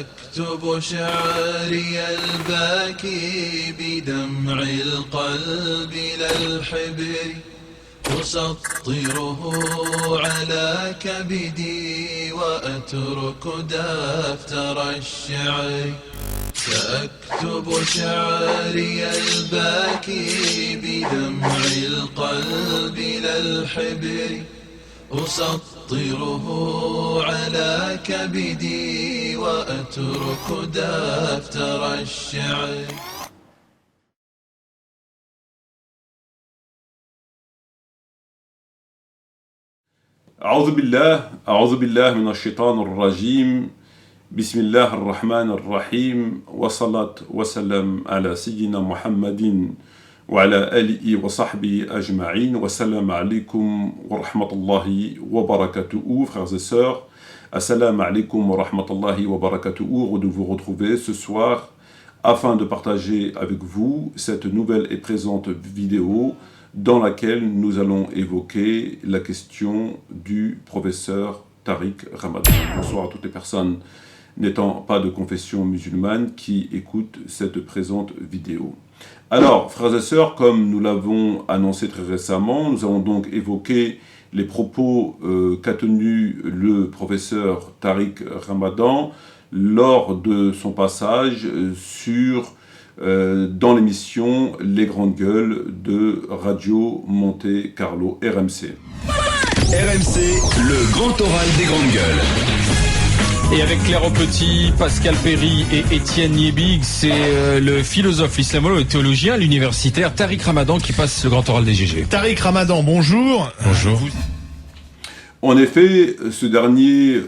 سأكتب شعري الباكي بدمع القلب للحبر أسطره على كبدي وأترك دفتر الشعر سأكتب شعري الباكي بدمع القلب للحبر أسطره على كبدي وأترك دفتر الشعر. أعوذ بالله من الشيطان الرجيم. بسم الله الرحمن الرحيم والصلاة والسلام على سيدنا محمد وعلى آله وصحبه أجمعين والسلام عليكم ورحمة الله وبركاته. Frères et sœurs, assalamu alaikum wa rahmatullahi wa barakatuh. Heureux de vous retrouver ce soir afin de partager avec vous cette nouvelle et présente vidéo dans laquelle nous allons évoquer la question du professeur Tariq Ramadan. Bonsoir à toutes les personnes n'étant pas de confession musulmane qui écoutent cette présente vidéo. Alors, frères et sœurs, comme nous l'avons annoncé très récemment, nous allons donc évoquer les propos qu'a tenus le professeur Tariq Ramadan lors de son passage dans l'émission Les Grandes Gueules de Radio Monte Carlo, RMC. RMC, le grand oral des Grandes Gueules. Et avec Claire Aupetit, Pascal Perry et Étienne Niébig, c'est le philosophe, l'islamologue et théologien, l'universitaire Tariq Ramadan qui passe le grand oral des GG. Tariq Ramadan, bonjour. Bonjour. En effet, ce dernier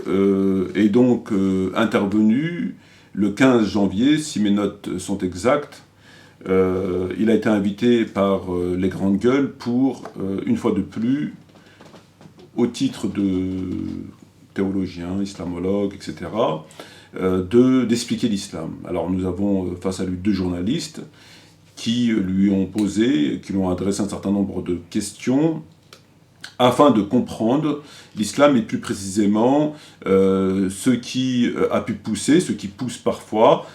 est donc intervenu le 15 janvier, si mes notes sont exactes. Il a été invité par les Grandes Gueules pour, une fois de plus, au titre de théologien, islamologue, etc., d'expliquer l'islam. Alors nous avons face à lui deux journalistes qui lui ont adressé un certain nombre de questions afin de comprendre l'islam et plus précisément ce qui a pu pousser, ce qui pousse parfois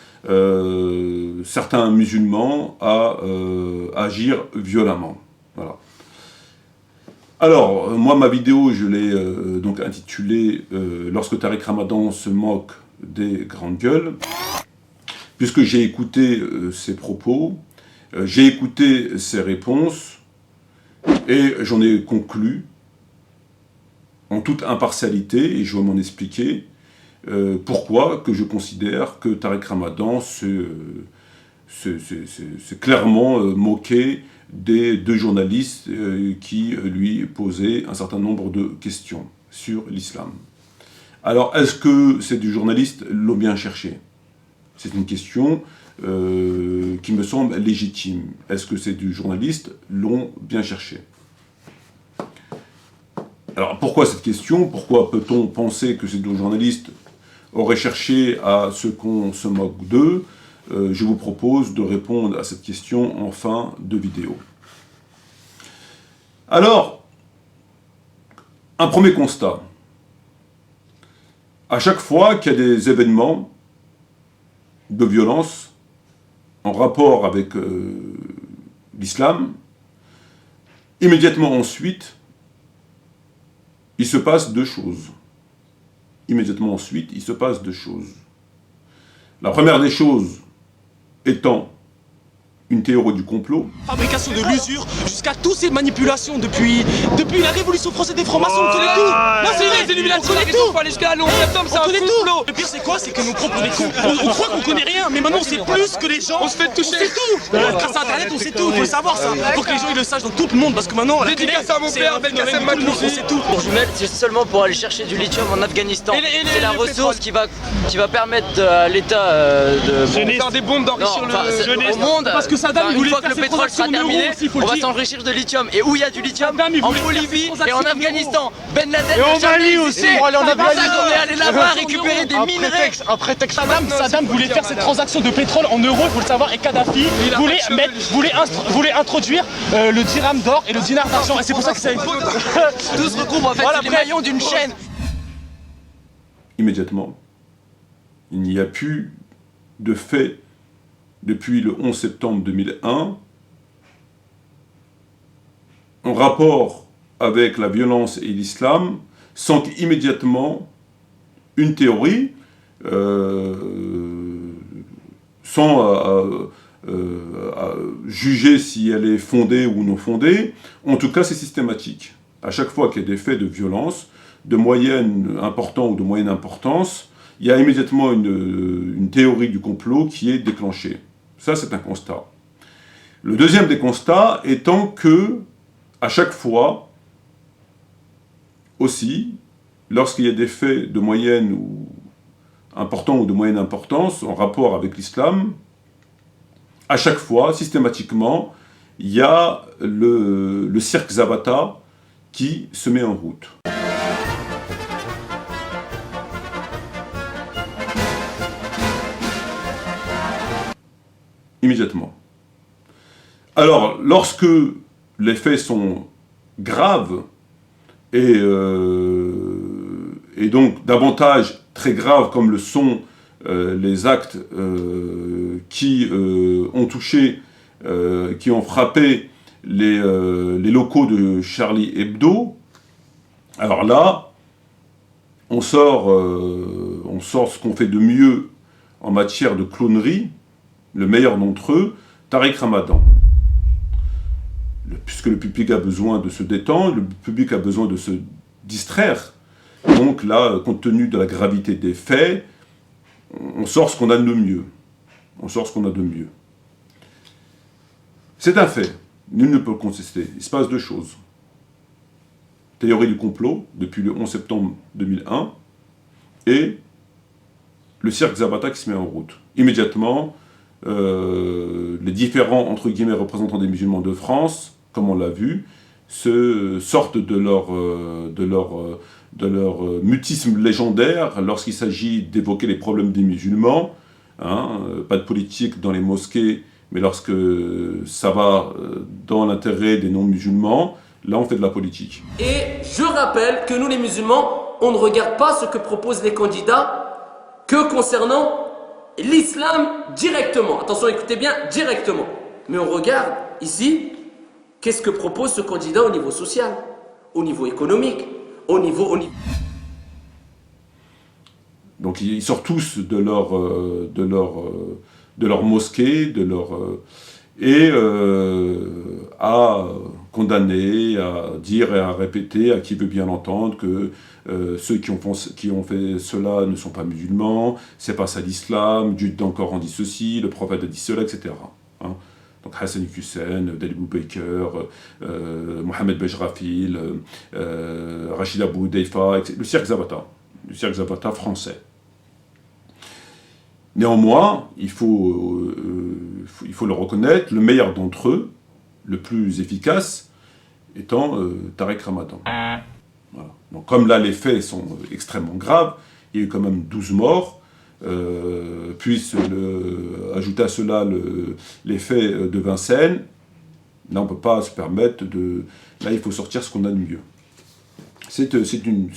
certains musulmans à agir violemment. Voilà. Alors, moi, ma vidéo, je l'ai donc intitulée « Lorsque Tariq Ramadan se moque des grandes gueules », puisque j'ai écouté ses propos, j'ai écouté ses réponses, et j'en ai conclu, en toute impartialité, et je vais m'en expliquer, pourquoi que je considère que Tariq Ramadan s'est clairement moqué des deux journalistes qui lui posaient un certain nombre de questions sur l'islam. Alors, est-ce que ces deux journalistes l'ont bien cherché? C'est une question qui me semble légitime. Est-ce que ces deux journalistes l'ont bien cherché? Alors, pourquoi cette question? Pourquoi peut-on penser que ces deux journalistes auraient cherché à ce qu'on se moque d'eux? Je vous propose de répondre à cette question en fin de vidéo. Alors, un premier constat. À chaque fois qu'il y a des événements de violence en rapport avec l'islam, immédiatement ensuite, il se passe deux choses. Immédiatement ensuite, il se passe deux choses. La première des choses étant une théorie du complot. Fabrication de l'usure, jusqu'à toutes ces manipulations depuis la révolution française des francs-maçons, on connaît tout. Non, c'est vrai, c'est Illuminati, on connaît tout. On aller jusqu'à 11 septembre, c'est un complot. Le pire c'est quoi? C'est que nous comprenons tout. On croit qu'on connaît rien, mais maintenant on sait plus que les gens. On se fait toucher. On sait tout. Grâce à Internet, on sait tout. Faut le savoir ça. Faut que les gens ils le sachent dans tout le monde, parce que maintenant la télé, c'est mon père, Ben Kassem Maklouf, on sait tout. Pour Jumel, c'est seulement pour aller chercher du lithium en Afghanistan. C'est la ressource qui va permettre à l'État de faire des bombes d'enrichir le monde. Parce que Saddam, une fois que le pétrole sera terminé, on va s'enrichir de lithium. Et où il y a du lithium? En Bolivie et en Afghanistan. Ben Laden et en Mali aussi. On est allé là-bas récupérer des minerais. Un prétexte. Saddam voulait faire cette transaction de pétrole en euros, il faut le savoir, et Kadhafi voulait introduire le dirham d'or et le dinar d'argent. Et c'est pour ça que ça tout se regroupe en fait, c'est les maillons d'une chaîne. Immédiatement, il n'y a plus de faits depuis le 11 septembre 2001 en rapport avec la violence et l'islam sans qu'immédiatement une théorie, sans juger si elle est fondée ou non fondée, en tout cas c'est systématique. À chaque fois qu'il y a des faits de violence, de moyenne importance ou de moyenne importance, il y a immédiatement une théorie du complot qui est déclenchée. Ça, c'est un constat. Le deuxième des constats étant que, à chaque fois, aussi, lorsqu'il y a des faits de moyenne ou importants ou de moyenne importance en rapport avec l'islam, à chaque fois, systématiquement, il y a le cirque Zabata qui se met en route. Immédiatement. Alors, lorsque les faits sont graves, et donc davantage très graves comme le sont les actes qui ont touché, qui ont frappé les locaux de Charlie Hebdo, alors là, on sort ce qu'on fait de mieux en matière de clownerie, le meilleur d'entre eux, Tariq Ramadan. Puisque le public a besoin de se détendre, le public a besoin de se distraire. Donc là, compte tenu de la gravité des faits, on sort ce qu'on a de mieux. On sort ce qu'on a de mieux. C'est un fait. Nul ne peut le contester. Il se passe deux choses. Théorie du complot, depuis le 11 septembre 2001, et le cirque Zabata qui se met en route. Immédiatement, les différents, entre guillemets, représentants des musulmans de France, comme on l'a vu, sortent de leur mutisme légendaire lorsqu'il s'agit d'évoquer les problèmes des musulmans. Pas de politique dans les mosquées, mais lorsque ça va dans l'intérêt des non-musulmans, là on fait de la politique. Et je rappelle que nous les musulmans, on ne regarde pas ce que proposent les candidats que concernant l'islam directement. Attention, écoutez bien, directement. Mais on regarde ici, qu'est-ce que propose ce candidat au niveau social, au niveau économique, au niveau... Donc ils sortent tous de leur mosquée, et à condamner, à dire et à répéter, à qui veut bien l'entendre, que ceux qui ont fait cela ne sont pas musulmans, c'est pas ça l'islam, Dieu dans le Coran dit ceci, le prophète a dit cela, etc. Donc Hassan Hussein, Dalibou Baker, Mohamed Bejrafil, Rachid Abou Deifa, le cirque Zabata français. Néanmoins, il faut le reconnaître, le meilleur d'entre eux, le plus efficace, étant Tariq Ramadan. Voilà. Donc, comme là les faits sont extrêmement graves, il y a eu quand même 12 morts, puis ajouter à cela les faits de Vincennes, là on ne peut pas se permettre de... Là il faut sortir ce qu'on a de mieux. C'est une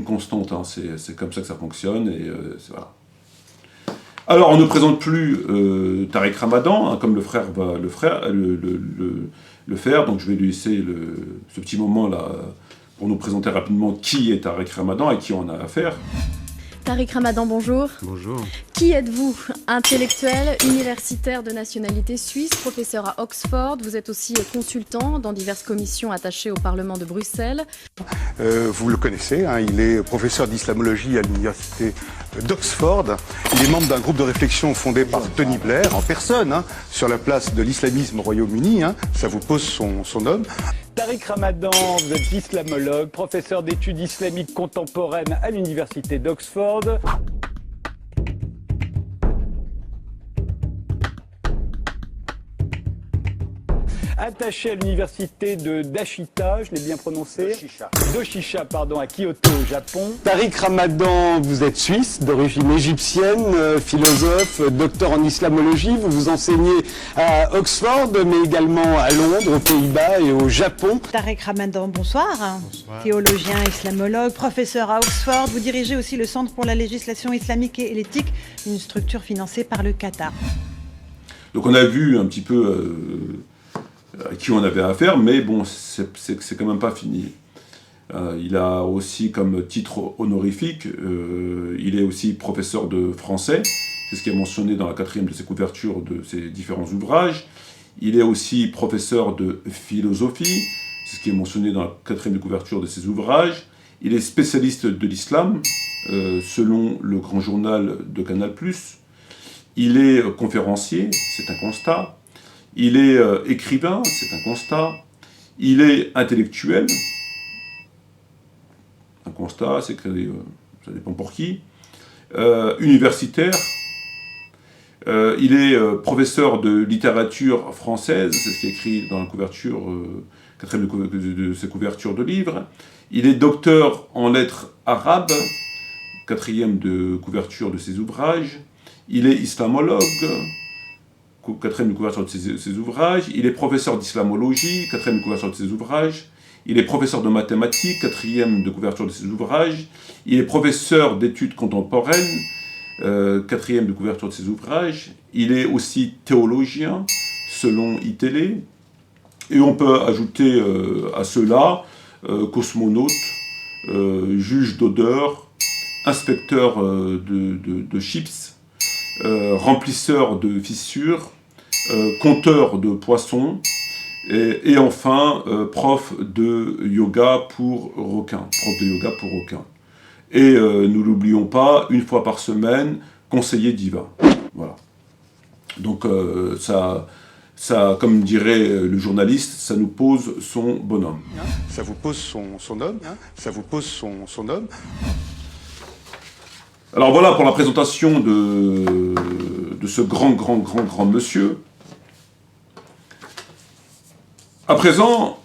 constante, c'est comme ça que ça fonctionne, et voilà. Alors, on ne présente plus Tariq Ramadan, comme le frère va le faire, donc je vais lui laisser ce petit moment-là pour nous présenter rapidement qui est Tariq Ramadan et qui on a affaire. Tariq Ramadan, bonjour. Bonjour. Qui êtes-vous? Intellectuel, universitaire de nationalité suisse, professeur à Oxford. Vous êtes aussi consultant dans diverses commissions attachées au Parlement de Bruxelles. Vous le connaissez, il est professeur d'islamologie à l'université d'Oxford. Il est membre d'un groupe de réflexion fondé par Tony Blair en personne, sur la place de l'islamisme au Royaume-Uni. Ça vous pose son nom. Tariq Ramadan, vous êtes islamologue, professeur d'études islamiques contemporaines à l'université d'Oxford. attaché à l'université de Dashita, je l'ai bien prononcé. Doshisha, pardon, à Kyoto, au Japon. Tariq Ramadan, vous êtes suisse, d'origine égyptienne, philosophe, docteur en islamologie. Vous vous enseignez à Oxford, mais également à Londres, aux Pays-Bas et au Japon. Tariq Ramadan, bonsoir. Théologien, islamologue, professeur à Oxford. Vous dirigez aussi le Centre pour la législation islamique et l'éthique, une structure financée par le Qatar. Donc on a vu un petit peu à qui on avait affaire, mais bon, c'est quand même pas fini. Il a aussi comme titre honorifique, il est aussi professeur de français, c'est ce qui est mentionné dans la 4e de ses couvertures de ses différents ouvrages. Il est aussi professeur de philosophie, c'est ce qui est mentionné dans la 4e de couverture de ses ouvrages. Il est spécialiste de l'islam, selon le grand journal de Canal+. Il est conférencier, c'est un constat. Il est écrivain, c'est un constat. Il est intellectuel. Un constat, c'est que ça dépend pour qui. Universitaire. Il est professeur de littérature française, c'est ce qui est écrit dans la couverture, 4e de ses couvertures de livres. Il est docteur en lettres arabes, 4e de couverture de ses ouvrages. Il est islamologue, 4e de couverture de ses ouvrages. Il est professeur d'islamologie, 4e de couverture de ses ouvrages. Il est professeur de mathématiques, 4e de couverture de ses ouvrages. Il est professeur d'études contemporaines, 4e de couverture de ses ouvrages. Il est aussi théologien, selon iTélé. Et on peut ajouter à cela cosmonaute, juge d'odeur, inspecteur de chips, remplisseur de fissures, compteur de poissons, et enfin prof de yoga pour requins. Et nous l'oublions pas, une fois par semaine, conseiller divin. Voilà. Donc ça, comme dirait le journaliste, ça nous pose son bonhomme. Ça vous pose son homme, ça vous pose son homme. Alors voilà pour la présentation de ce grand monsieur. À présent,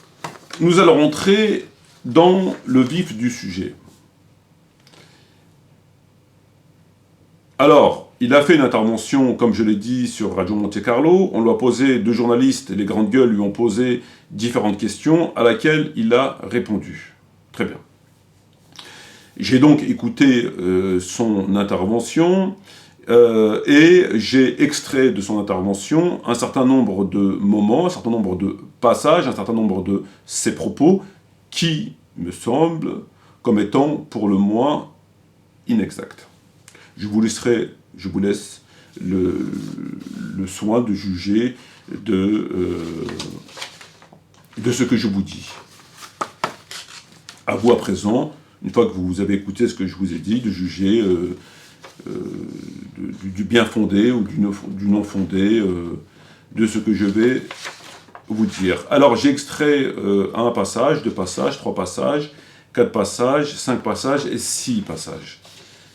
nous allons rentrer dans le vif du sujet. Alors, il a fait une intervention, comme je l'ai dit, sur Radio Monte Carlo. On lui a posé, 2 journalistes, et les grandes gueules lui ont posé différentes questions, à laquelle il a répondu. Très bien. J'ai donc écouté son intervention, et j'ai extrait de son intervention un certain nombre de moments, un certain nombre de passages, un certain nombre de ses propos, qui me semblent comme étant, pour le moins, inexacts. Je vous laisse le soin de juger de ce que je vous dis. À vous à présent, une fois que vous avez écouté ce que je vous ai dit, de juger du bien fondé ou du non fondé de ce que je vais vous dire. Alors j'ai extrait un passage, 2 passages, 3 passages, 4 passages, 5 passages et 6 passages.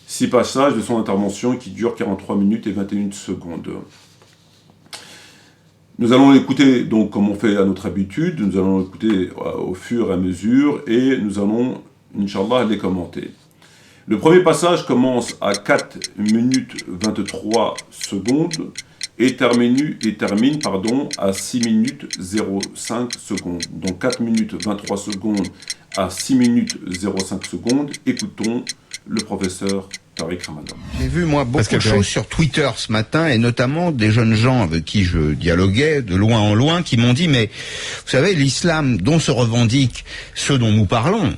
6 passages de son intervention qui dure 43 minutes et 21 secondes. Nous allons l'écouter, donc, comme on fait à notre habitude, nous allons l'écouter au fur et à mesure, et nous allons, Inch'Allah, les commenter. Le premier passage commence à 4 minutes 23 secondes, et termine à 6 minutes 05 secondes. Donc 4 minutes 23 secondes à 6 minutes 05 secondes, écoutons le professeur Tariq Ramadan. J'ai vu, moi, beaucoup de choses sur Twitter ce matin, et notamment des jeunes gens avec qui je dialoguais de loin en loin, qui m'ont dit, mais vous savez, l'islam dont se revendiquent ceux dont nous parlons,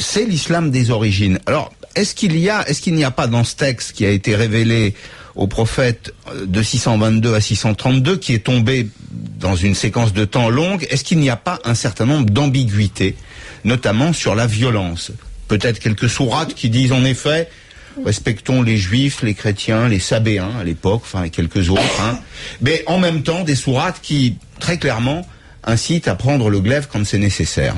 c'est l'islam des origines. Alors, est-ce qu'il n'y a pas dans ce texte qui a été révélé au prophète de 622 à 632, qui est tombé dans une séquence de temps longue, est-ce qu'il n'y a pas un certain nombre d'ambiguïtés, notamment sur la violence? Peut-être quelques sourates qui disent en effet, respectons les juifs, les chrétiens, les sabéens à l'époque, enfin et quelques autres, mais en même temps des sourates qui, très clairement, incitent à prendre le glaive quand c'est nécessaire.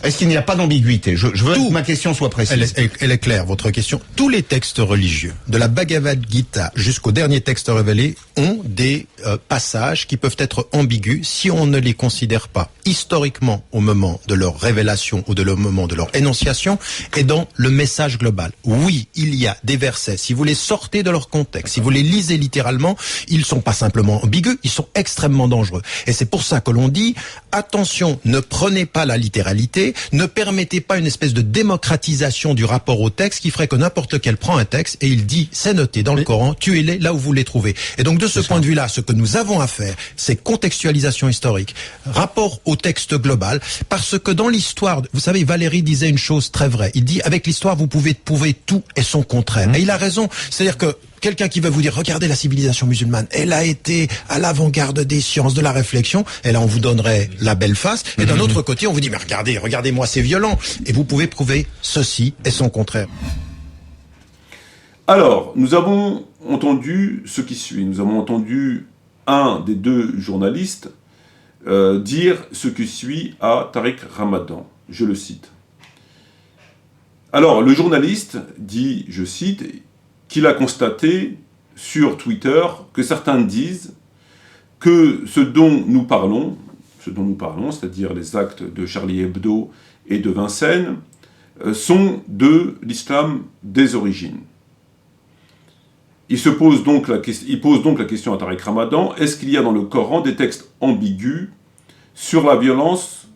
Est-ce qu'il n'y a pas d'ambiguïté? Je veux que ma question soit précise. Elle est claire, votre question. Tous les textes religieux, de la Bhagavad Gita jusqu'au dernier texte révélé, ont des passages qui peuvent être ambigus si on ne les considère pas historiquement au moment de leur révélation ou au moment de leur énonciation et dans le message global. Oui, il y a des versets, si vous les sortez de leur contexte, si vous les lisez littéralement, ils sont pas simplement ambigus, ils sont extrêmement dangereux. Et c'est pour ça que l'on dit, attention, ne prenez pas la littéralité, ne permettez pas une espèce de démocratisation du rapport au texte qui ferait que n'importe quel prend un texte et il dit, c'est noté dans le Coran, tuez-les là où vous les trouvez. Et donc de ce point de vue-là, ce que nous avons à faire, c'est contextualisation historique, rapport au texte global, parce que dans l'histoire, vous savez, Valéry disait une chose très vraie, il dit, avec l'histoire, vous pouvez prouver tout et son contraire. Et il a raison, c'est-à-dire que quelqu'un qui va vous dire, regardez la civilisation musulmane, elle a été à l'avant-garde des sciences, de la réflexion, et là on vous donnerait la belle face, et d'un autre côté on vous dit, mais regardez-moi, c'est violent, et vous pouvez prouver ceci et son contraire. Alors, nous avons entendu ce qui suit, nous avons entendu un des deux journalistes dire ce qui suit à Tariq Ramadan, je le cite. Alors, le journaliste dit, je cite, qu'il a constaté sur Twitter que certains disent que ce dont nous parlons, c'est-à-dire les actes de Charlie Hebdo et de Vincennes, sont de l'islam des origines. Il pose donc la question à Tariq Ramadan, est-ce qu'il y a dans le Coran des textes ambigus sur la violence,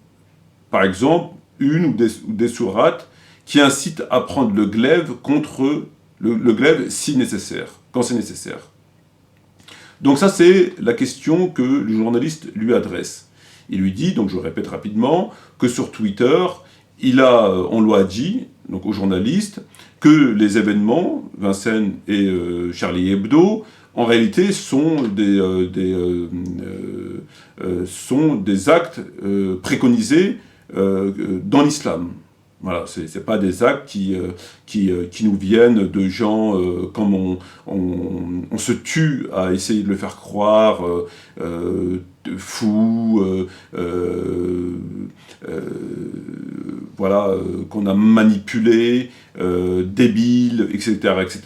par exemple, une ou des sourates qui incitent à prendre le glaive contre le glaive si nécessaire, quand c'est nécessaire. Donc ça, c'est la question que le journaliste lui adresse. Il lui dit, donc je répète rapidement, que sur Twitter, on lui a dit, donc au journaliste, que les événements, Vincennes et Charlie Hebdo, en réalité sont des actes préconisés dans l'islam. Voilà, c'est pas des actes qui nous viennent de gens comme on se tue à essayer de le faire croire fou, voilà, qu'on a manipulé, débile, etc., etc.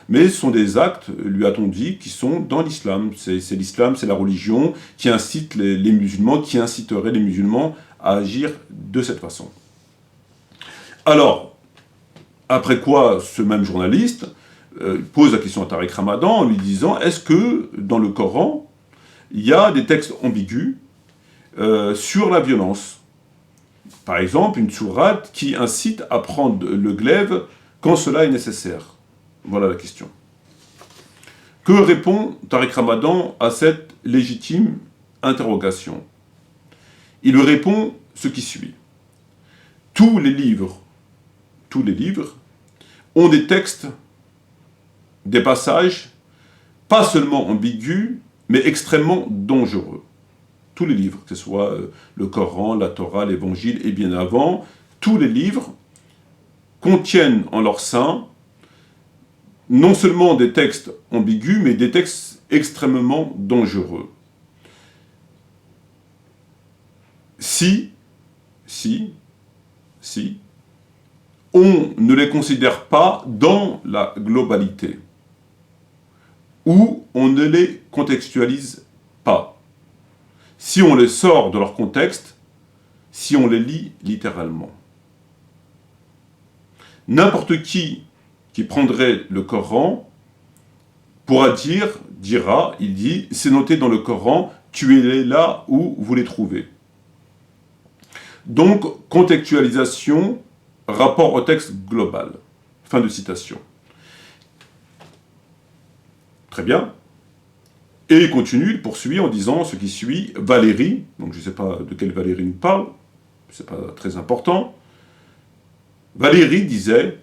Mais ce sont des actes, lui a-t-on dit, qui sont dans l'islam. C'est l'islam, c'est la religion qui incite les musulmans, qui inciterait les musulmans à agir de cette façon. Alors, après quoi, ce même journaliste pose la question à Tariq Ramadan en lui disant, est-ce que dans le Coran, il y a des textes ambigus sur la violence? Par exemple, une sourate qui incite à prendre le glaive quand cela est nécessaire. Voilà la question. Que répond Tariq Ramadan à cette légitime interrogation? Il répond ce qui suit. Tous les livres ont des textes, des passages, pas seulement ambigus, mais extrêmement dangereux. Tous les livres, que ce soit le Coran, la Torah, l'Évangile et bien avant, tous les livres contiennent en leur sein non seulement des textes ambigus, mais des textes extrêmement dangereux. Si on ne les considère pas dans la globalité, ou on ne les contextualise pas. Si on les sort de leur contexte, si on les lit littéralement. N'importe qui prendrait le Coran dira, il dit, c'est noté dans le Coran, tuez-les là où vous les trouvez. Donc, contextualisation, rapport au texte global. Fin de citation. Très bien. Et il continue, il poursuit en disant ce qui suit, Valéry, donc je ne sais pas de quelle Valéry nous parle, c'est pas très important. Valéry disait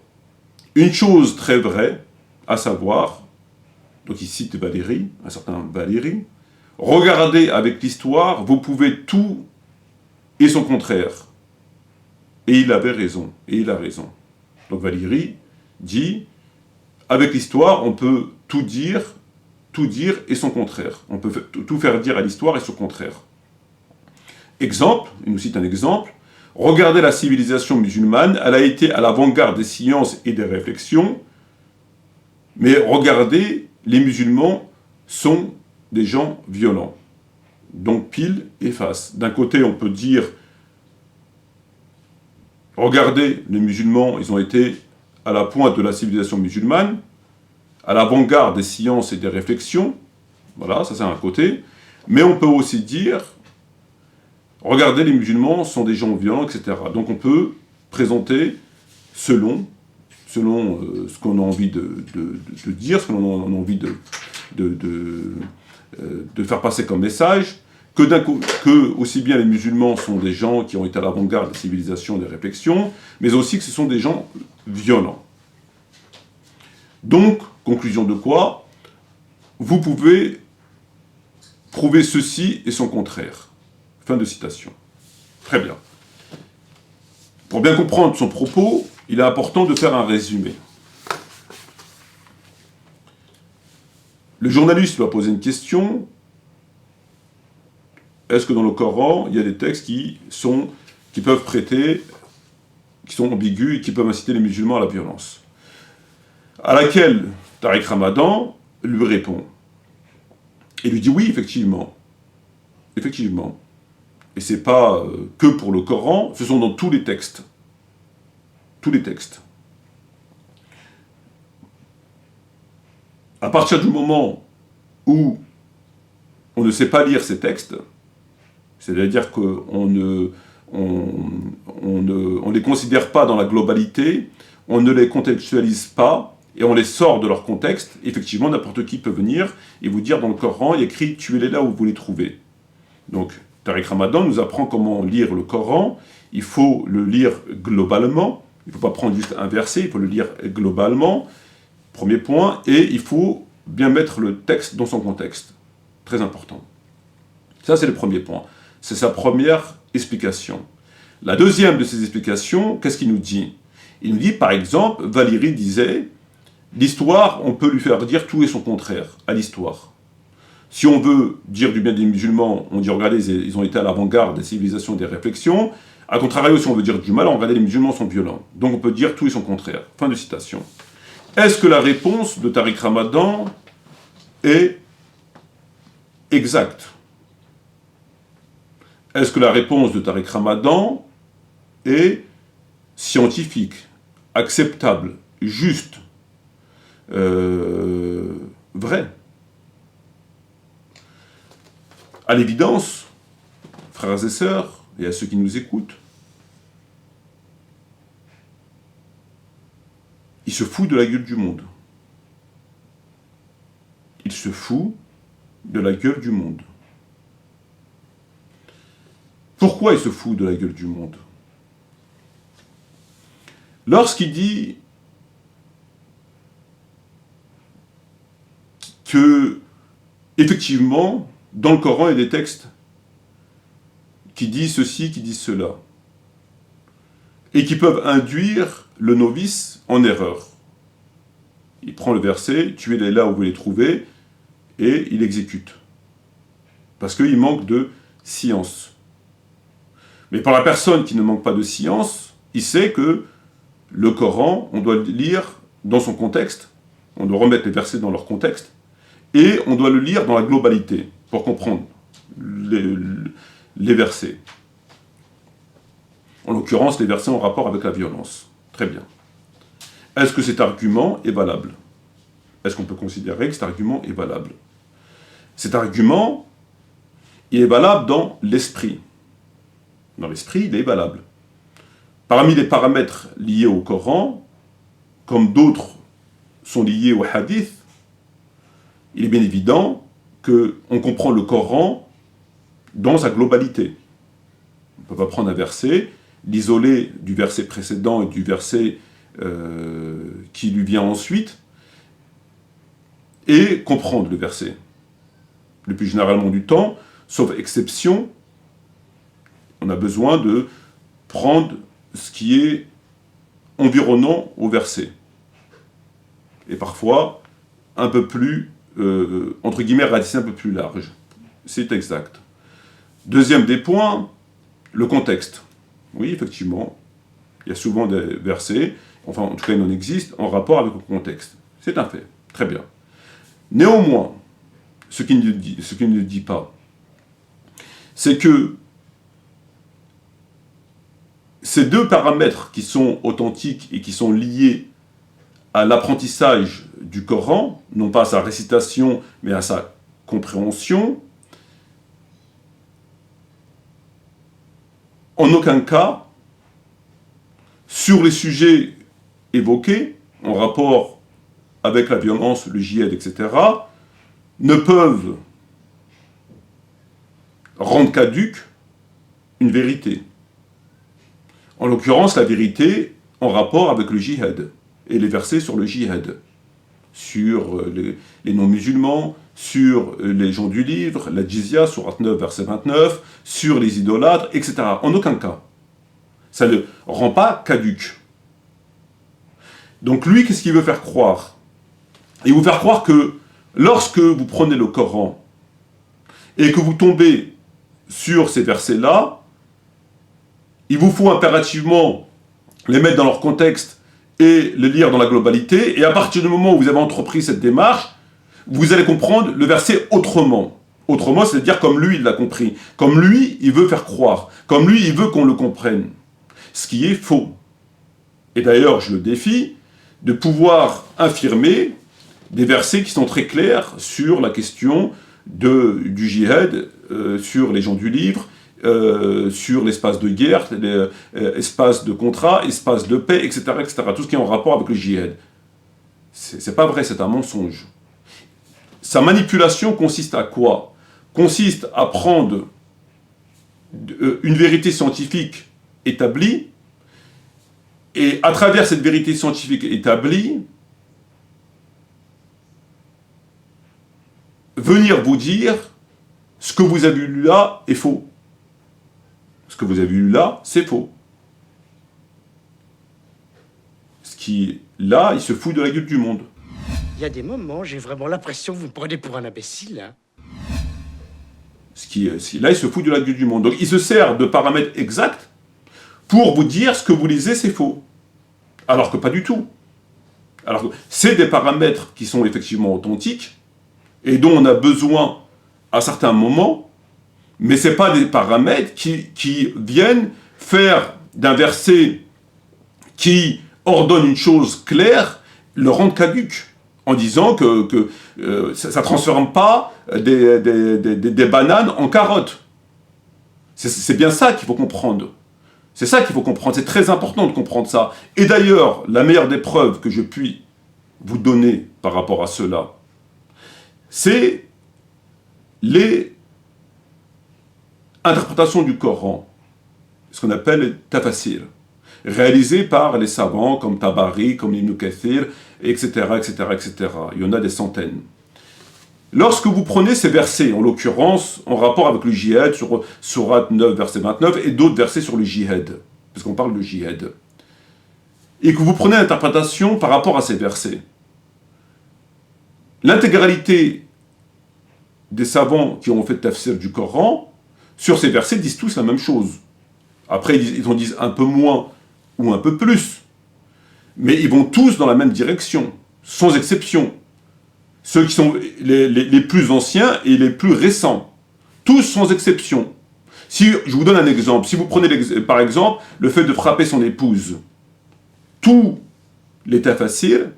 une chose très vraie, à savoir, donc il cite Valéry, un certain Valéry, regardez avec l'histoire, vous pouvez tout et son contraire. Et il avait raison, et il a raison. Donc Valéry dit, avec l'histoire, on peut tout dire et son contraire. On peut tout faire dire à l'histoire et son contraire. Exemple, il nous cite un exemple, regardez la civilisation musulmane, elle a été à l'avant-garde des sciences et des réflexions, mais regardez, les musulmans sont des gens violents. Donc pile et face. D'un côté, on peut dire, regardez, les musulmans, ils ont été à la pointe de la civilisation musulmane, à l'avant-garde des sciences et des réflexions, voilà, ça c'est un côté, mais on peut aussi dire, regardez, les musulmans sont des gens violents, etc. Donc on peut présenter selon ce qu'on a envie de dire, ce qu'on a envie de faire passer comme message, que aussi bien les musulmans sont des gens qui ont été à l'avant-garde des civilisations et des réflexions, mais aussi que ce sont des gens violents. Donc, conclusion de quoi? Vous pouvez prouver ceci et son contraire. Fin de citation. Très bien. Pour bien comprendre son propos, il est important de faire un résumé. Le journaliste va poser une question. Est-ce que dans le Coran, il y a des textes qui peuvent prêter, qui sont ambigus et qui peuvent inciter les musulmans à la violence? À laquelle Tariq Ramadan lui répond. Et lui dit oui, effectivement. Effectivement. Et c'est pas que pour le Coran, ce sont dans tous les textes. Tous les textes. À partir du moment où on ne sait pas lire ces textes, c'est-à-dire qu'on ne les considère pas dans la globalité, on ne les contextualise pas, et on les sort de leur contexte, effectivement, n'importe qui peut venir et vous dire dans le Coran, il y a écrit « tuez-les là où vous les trouvez ». Donc, Tariq Ramadan nous apprend comment lire le Coran. Il faut le lire globalement, il ne faut pas prendre juste un verset, il faut le lire globalement, premier point, et il faut bien mettre le texte dans son contexte. Très important. Ça, c'est le premier point. C'est sa première explication. La deuxième de ces explications, qu'est-ce qu'il nous dit? Il nous dit, par exemple, Valéry disait, l'histoire, on peut lui faire dire tout et son contraire à l'histoire. Si on veut dire du bien des musulmans, on dit, regardez, ils ont été à l'avant-garde des civilisations, des réflexions. A contrario, si on veut dire du mal, regardez, les musulmans sont violents. Donc on peut dire tout et son contraire. Fin de citation. Est-ce que la réponse de Tariq Ramadan est exacte? Est-ce que la réponse de Tariq Ramadan est scientifique, acceptable, juste, vraie? À l'évidence, frères et sœurs, et à ceux qui nous écoutent, il se fout de la gueule du monde. Il se fout de la gueule du monde. Pourquoi il se fout de la gueule du monde? Lorsqu'il dit que, effectivement, dans le Coran, il y a des textes qui disent ceci, qui disent cela, et qui peuvent induire le novice en erreur. Il prend le verset, tuez-les là où vous les trouvez, et il exécute. Parce qu'il manque de science. Mais pour la personne qui ne manque pas de science, il sait que le Coran, on doit le lire dans son contexte, on doit remettre les versets dans leur contexte, et on doit le lire dans la globalité, pour comprendre les versets. En l'occurrence, les versets en rapport avec la violence. Très bien. Est-ce que cet argument est valable? Est-ce qu'on peut considérer que cet argument est valable? Cet argument, il est valable dans l'esprit. Dans l'esprit, il est valable. Parmi les paramètres liés au Coran, comme d'autres sont liés au hadith, il est bien évident qu'on comprend le Coran dans sa globalité. On ne peut pas prendre un verset, l'isoler du verset précédent et du verset qui lui vient ensuite, et comprendre le verset. Le plus généralement du temps, sauf exception, on a besoin de prendre ce qui est environnant au verset. Et parfois, un peu plus, entre guillemets, ratisser un peu plus large. C'est exact. Deuxième des points, le contexte. Oui, effectivement, il y a souvent des versets, enfin en tout cas il en existe, en rapport avec le contexte. C'est un fait, très bien. Néanmoins, ce qu'il ne dit pas, c'est que ces deux paramètres qui sont authentiques et qui sont liés à l'apprentissage du Coran, non pas à sa récitation, mais à sa compréhension, en aucun cas, sur les sujets évoqués, en rapport avec la violence, le djihad, etc., ne peuvent rendre caduque une vérité. En l'occurrence, la vérité en rapport avec le djihad, et les versets sur le djihad, sur les non-musulmans, sur les gens du livre, la jizya, sourate 9, verset 29, sur les idolâtres, etc. En aucun cas. Ça ne rend pas caduque. Donc lui, qu'est-ce qu'il veut faire croire? Il veut vous faire croire que lorsque vous prenez le Coran et que vous tombez sur ces versets-là, il vous faut impérativement les mettre dans leur contexte et les lire dans la globalité, et à partir du moment où vous avez entrepris cette démarche, vous allez comprendre le verset autrement. Autrement, c'est-à-dire comme lui, il l'a compris. Comme lui, il veut faire croire. Comme lui, il veut qu'on le comprenne. Ce qui est faux. Et d'ailleurs, je le défie de pouvoir affirmer des versets qui sont très clairs sur la question du djihad, sur les gens du livre, sur l'espace de guerre, l'espace de contrat, espace de paix, etc., etc. Tout ce qui est en rapport avec le djihad. C'est pas vrai, c'est un mensonge. Sa manipulation consiste à quoi? Consiste à prendre une vérité scientifique établie, et à travers cette vérité scientifique établie, venir vous dire ce que vous avez lu là est faux. Ce que vous avez lu là, c'est faux. Ce qui, là, il se fout de la gueule du monde. Il y a des moments, j'ai vraiment l'impression que vous me prenez pour un imbécile. Hein. Là, il se fout de la gueule du monde. Donc, il se sert de paramètres exacts pour vous dire ce que vous lisez, c'est faux. Alors que pas du tout. Alors que c'est des paramètres qui sont effectivement authentiques et dont on a besoin à certains moments, mais ce n'est pas des paramètres qui viennent faire d'un verset qui ordonne une chose claire, le rendre caduque, en disant que ça ne transforme pas des bananes en carottes. C'est bien ça qu'il faut comprendre. C'est ça qu'il faut comprendre. C'est très important de comprendre ça. Et d'ailleurs, la meilleure des preuves que je puis vous donner par rapport à cela, c'est les interprétations du Coran, ce qu'on appelle les tafasir, réalisées par les savants comme Tabari, comme Ibn Kathir, etc., etc., etc. Il y en a des centaines. Lorsque vous prenez ces versets, en l'occurrence, en rapport avec le djihad, sur sourate 9, verset 29, et d'autres versets sur le djihad, parce qu'on parle de djihad, et que vous prenez l'interprétation par rapport à ces versets, l'intégralité des savants qui ont fait le tafsir du Coran, sur ces versets, disent tous la même chose. Après, ils en disent un peu moins ou un peu plus, mais ils vont tous dans la même direction, sans exception. Ceux qui sont les plus anciens et les plus récents. Tous sans exception. Si je vous donne un exemple. Si vous prenez par exemple le fait de frapper son épouse, tous les tafasirs,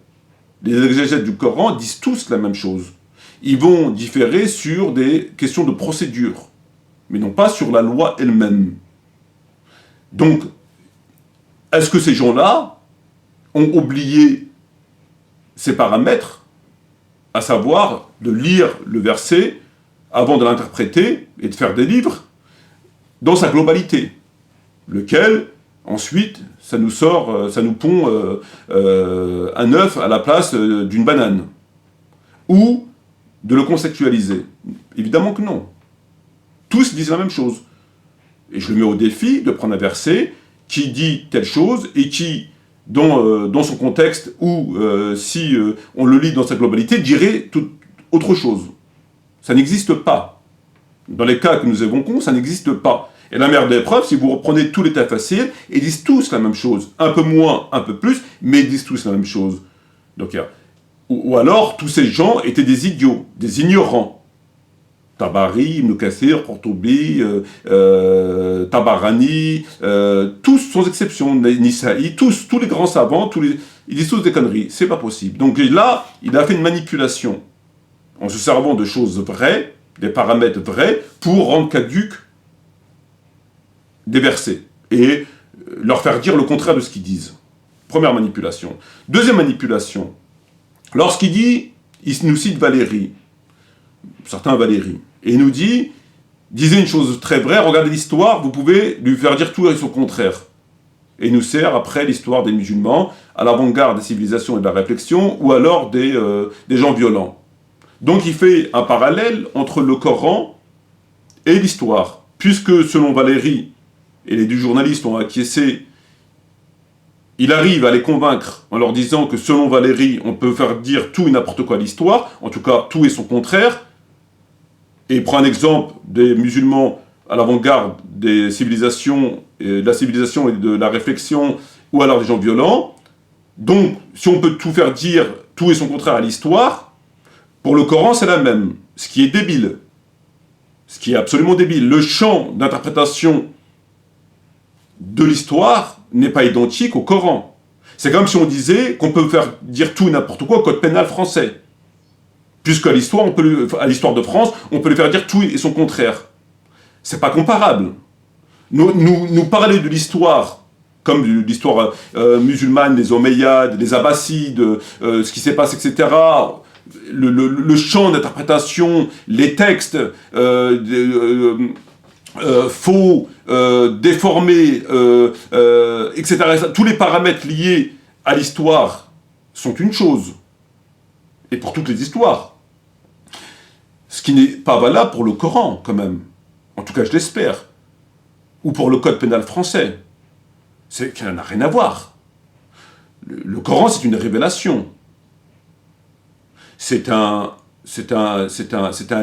les exégètes du Coran disent tous la même chose. Ils vont différer sur des questions de procédure, mais non pas sur la loi elle-même. Donc, est-ce que ces gens-là ont oublié ces paramètres, à savoir de lire le verset avant de l'interpréter et de faire des livres dans sa globalité, lequel, ensuite, ça nous pond un œuf à la place d'une banane, ou de le conceptualiser? Évidemment que non. Tous disent la même chose. Et je le mets au défi de prendre un verset qui dit telle chose et qui, dans son contexte, ou si on le lit dans sa globalité, dirait autre chose. Ça n'existe pas. Dans les cas que nous évoquons, ça n'existe pas. Et la meilleure des preuves, si vous reprenez tous les tafassirs, ils disent tous la même chose. Un peu moins, un peu plus, mais ils disent tous la même chose. Donc, ou alors, tous ces gens étaient des idiots, des ignorants. Tabari, Ibn Kathir, Qurtubi, Tabarani, tous sans exception, Nisa'i, tous les grands savants, ils disent tous des conneries. C'est pas possible. Donc là, il a fait une manipulation en se servant de choses vraies, des paramètres vrais, pour rendre caduques des versets et leur faire dire le contraire de ce qu'ils disent. Première manipulation. Deuxième manipulation. Lorsqu'il dit, il nous cite Valérie, certains Valérie, et il nous dit, disait une chose très vraie, regardez l'histoire, vous pouvez lui faire dire tout et son contraire. Et il nous sert après l'histoire des musulmans, à l'avant-garde des civilisations et de la réflexion, ou alors des gens violents. Donc il fait un parallèle entre le Coran et l'histoire, puisque selon Valérie, et les deux journalistes ont acquiescé, il arrive à les convaincre en leur disant que selon Valérie, on peut faire dire tout et n'importe quoi à l'histoire, en tout cas tout et son contraire, et il prend un exemple des musulmans à l'avant-garde des civilisations, de la civilisation et de la réflexion, ou alors des gens violents. Donc, si on peut tout faire dire tout et son contraire à l'histoire, pour le Coran, c'est la même, ce qui est débile. Ce qui est absolument débile. Le champ d'interprétation de l'histoire n'est pas identique au Coran. C'est comme si on disait qu'on peut faire dire tout et n'importe quoi au code pénal français. Puisqu'à l'histoire, à l'histoire de France, on peut lui faire dire tout et son contraire. C'est pas comparable. Nous parler de l'histoire, comme de l'histoire musulmane, les Omeyyades, les Abbassides, ce qui s'est passé, etc., le champ d'interprétation, les textes faux, déformés, etc., tous les paramètres liés à l'histoire sont une chose. Et pour toutes les histoires. Ce qui n'est pas valable pour le Coran, quand même. En tout cas, je l'espère. Ou pour le code pénal français. C'est qu'elle n'a rien à voir. Le Coran, c'est une révélation. C'est un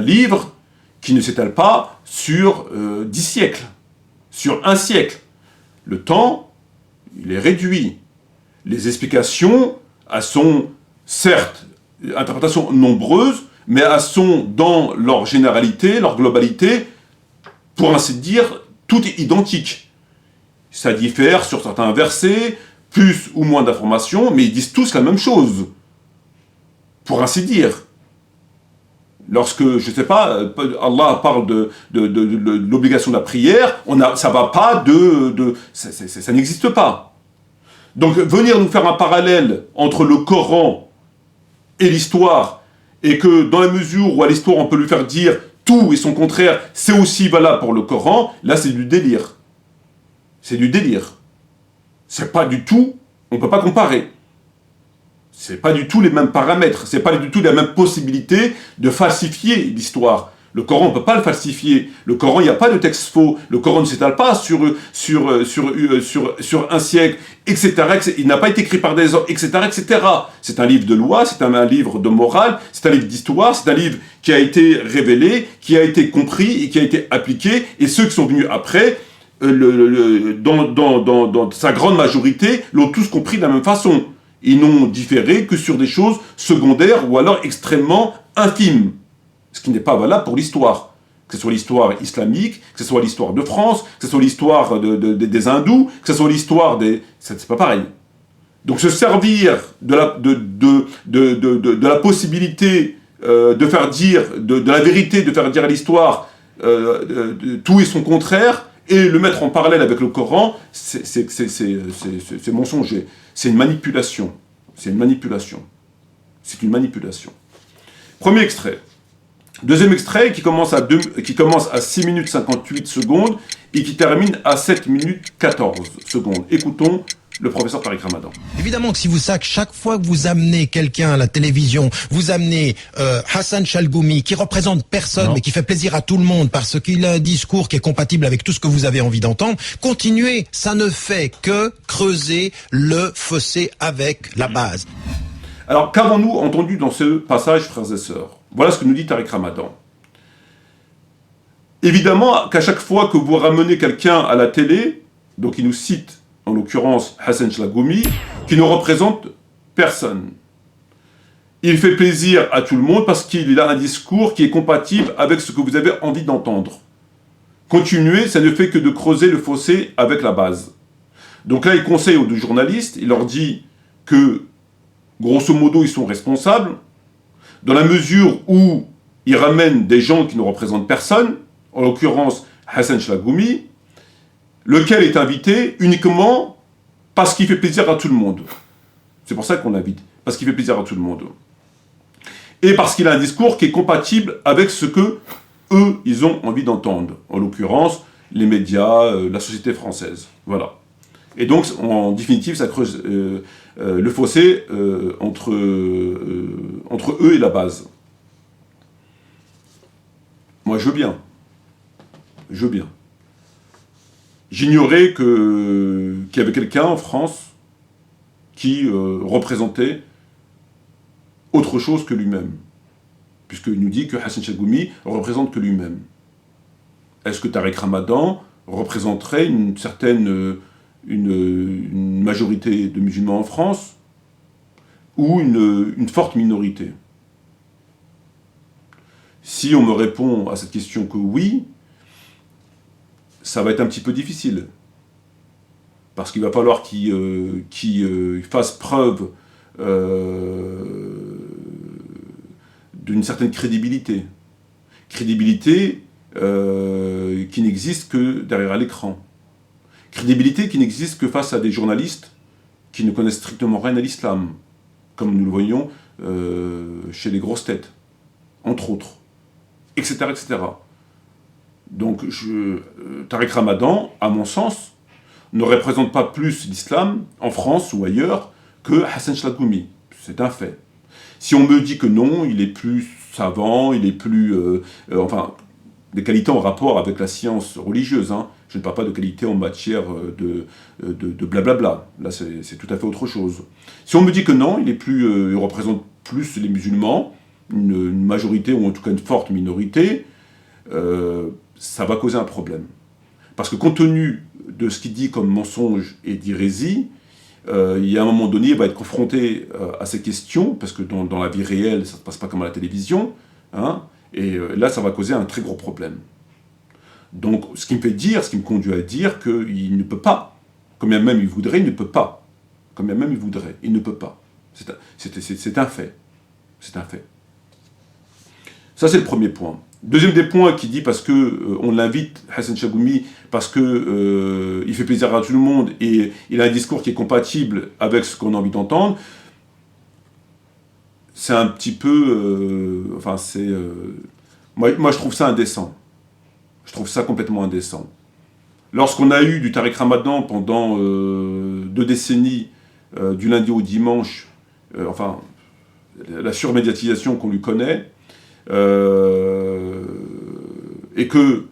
livre qui ne s'étale pas sur 10 siècles, sur un siècle. Le temps, il est réduit. Les explications, elles sont, certes, interprétations nombreuses, mais elles sont dans leur généralité, leur globalité, pour ainsi dire, tout est identique. Ça diffère sur certains versets, plus ou moins d'informations, mais ils disent tous la même chose, pour ainsi dire. Lorsque, je ne sais pas, Allah parle de l'obligation de la prière, ça va pas ça n'existe pas. Donc venir nous faire un parallèle entre le Coran et l'histoire, et que dans la mesure où à l'histoire on peut lui faire dire tout et son contraire, c'est aussi valable pour le Coran, là c'est du délire. C'est du délire. C'est pas du tout, on peut pas comparer. C'est pas du tout les mêmes paramètres, c'est pas du tout la même possibilité de falsifier l'histoire. Le Coran, on peut pas le falsifier. Le Coran, il n'y a pas de texte faux. Le Coran ne s'étale pas sur un siècle, etc. Il n'a pas été écrit par des hommes, etc., etc. C'est un livre de loi, c'est un livre de morale, c'est un livre d'histoire, c'est un livre qui a été révélé, qui a été compris et qui a été appliqué. Et ceux qui sont venus après, dans sa grande majorité, l'ont tous compris de la même façon. Ils n'ont différé que sur des choses secondaires ou alors extrêmement infimes. Ce qui n'est pas valable pour l'histoire. Que ce soit l'histoire islamique, que ce soit l'histoire de France, que ce soit l'histoire des hindous, que ce soit l'histoire des... C'est pas pareil. Donc se servir de la possibilité de faire dire, de la vérité, de faire dire à l'histoire tout et son contraire, et le mettre en parallèle avec le Coran, c'est mensonger. C'est une manipulation. C'est une manipulation. C'est une manipulation. Premier extrait. Deuxième extrait qui commence à 6 minutes 58 secondes et qui termine à 7 minutes 14 secondes. Écoutons le professeur Tariq Ramadan. Évidemment que si vous chaque fois que vous amenez quelqu'un à la télévision, vous amenez Hassan Chalgoumi, qui représente personne mais qui fait plaisir à tout le monde parce qu'il a un discours qui est compatible avec tout ce que vous avez envie d'entendre, continuez, ça ne fait que creuser le fossé avec la base. Alors, qu'avons-nous entendu dans ce passage, frères et sœurs? Voilà ce que nous dit Tariq Ramadan. Évidemment qu'à chaque fois que vous ramenez quelqu'un à la télé, donc il nous cite, en l'occurrence Hassan Chlagoumi, qui ne représente personne. Il fait plaisir à tout le monde parce qu'il a un discours qui est compatible avec ce que vous avez envie d'entendre. Continuer, ça ne fait que de creuser le fossé avec la base. Donc là, il conseille aux deux journalistes, il leur dit que, grosso modo, ils sont responsables, dans la mesure où ils ramènent des gens qui ne représentent personne, en l'occurrence Hassan Chlagoumi, lequel est invité uniquement parce qu'il fait plaisir à tout le monde. C'est pour ça qu'on l'invite, parce qu'il fait plaisir à tout le monde. Et parce qu'il a un discours qui est compatible avec ce que eux, ils ont envie d'entendre. En l'occurrence, les médias, la société française. Voilà. Et donc, en définitive, ça creuse le fossé entre eux et la base. Moi, je veux bien. Je veux bien. J'ignorais qu'il y avait quelqu'un en France qui représentait autre chose que lui-même. Puisqu'il nous dit que Hassan Chlagoumi représente que lui-même. Est-ce que Tariq Ramadan représenterait une certaine une majorité de musulmans en France ou une forte minorité? Si on me répond à cette question que oui, ça va être un petit peu difficile. Parce qu'il va falloir qu'il fasse preuve d'une certaine crédibilité. Crédibilité qui n'existe que derrière l'écran. Crédibilité qui n'existe que face à des journalistes qui ne connaissent strictement rien à l'islam, comme nous le voyons chez les grosses têtes, entre autres, etc. etc. Donc, Tariq Ramadan, à mon sens, ne représente pas plus l'islam, en France ou ailleurs, que Hassan Chlagoumi. C'est un fait. Si on me dit que non, il est plus savant, il est plus... enfin, des qualités en rapport avec la science religieuse, hein. Je ne parle pas de qualité en matière de blablabla. Là, c'est tout à fait autre chose. Si on me dit que non, il représente plus les musulmans, une majorité, ou en tout cas une forte minorité, ça va causer un problème. Parce que compte tenu de ce qu'il dit comme mensonge et d'hérésie, il y a un moment donné, il va être confronté à ces questions, parce que dans la vie réelle, ça ne se passe pas comme à la télévision, hein, et là, ça va causer un très gros problème. Donc, ce qui me conduit à dire qu'il ne peut pas, comme bien même il voudrait, il ne peut pas. Comme bien même il voudrait, il ne peut pas. C'est un fait. C'est un fait. Ça, c'est le premier point. Deuxième des points qui dit parce que on l'invite, Hassan Chlagoumi, parce que il fait plaisir à tout le monde et il a un discours qui est compatible avec ce qu'on a envie d'entendre. C'est un petit peu... enfin, c'est... moi, je trouve ça indécent. Je trouve ça complètement indécent. Lorsqu'on a eu du Tariq Ramadan pendant 2 décennies, du lundi au dimanche, enfin, la surmédiatisation qu'on lui connaît, et que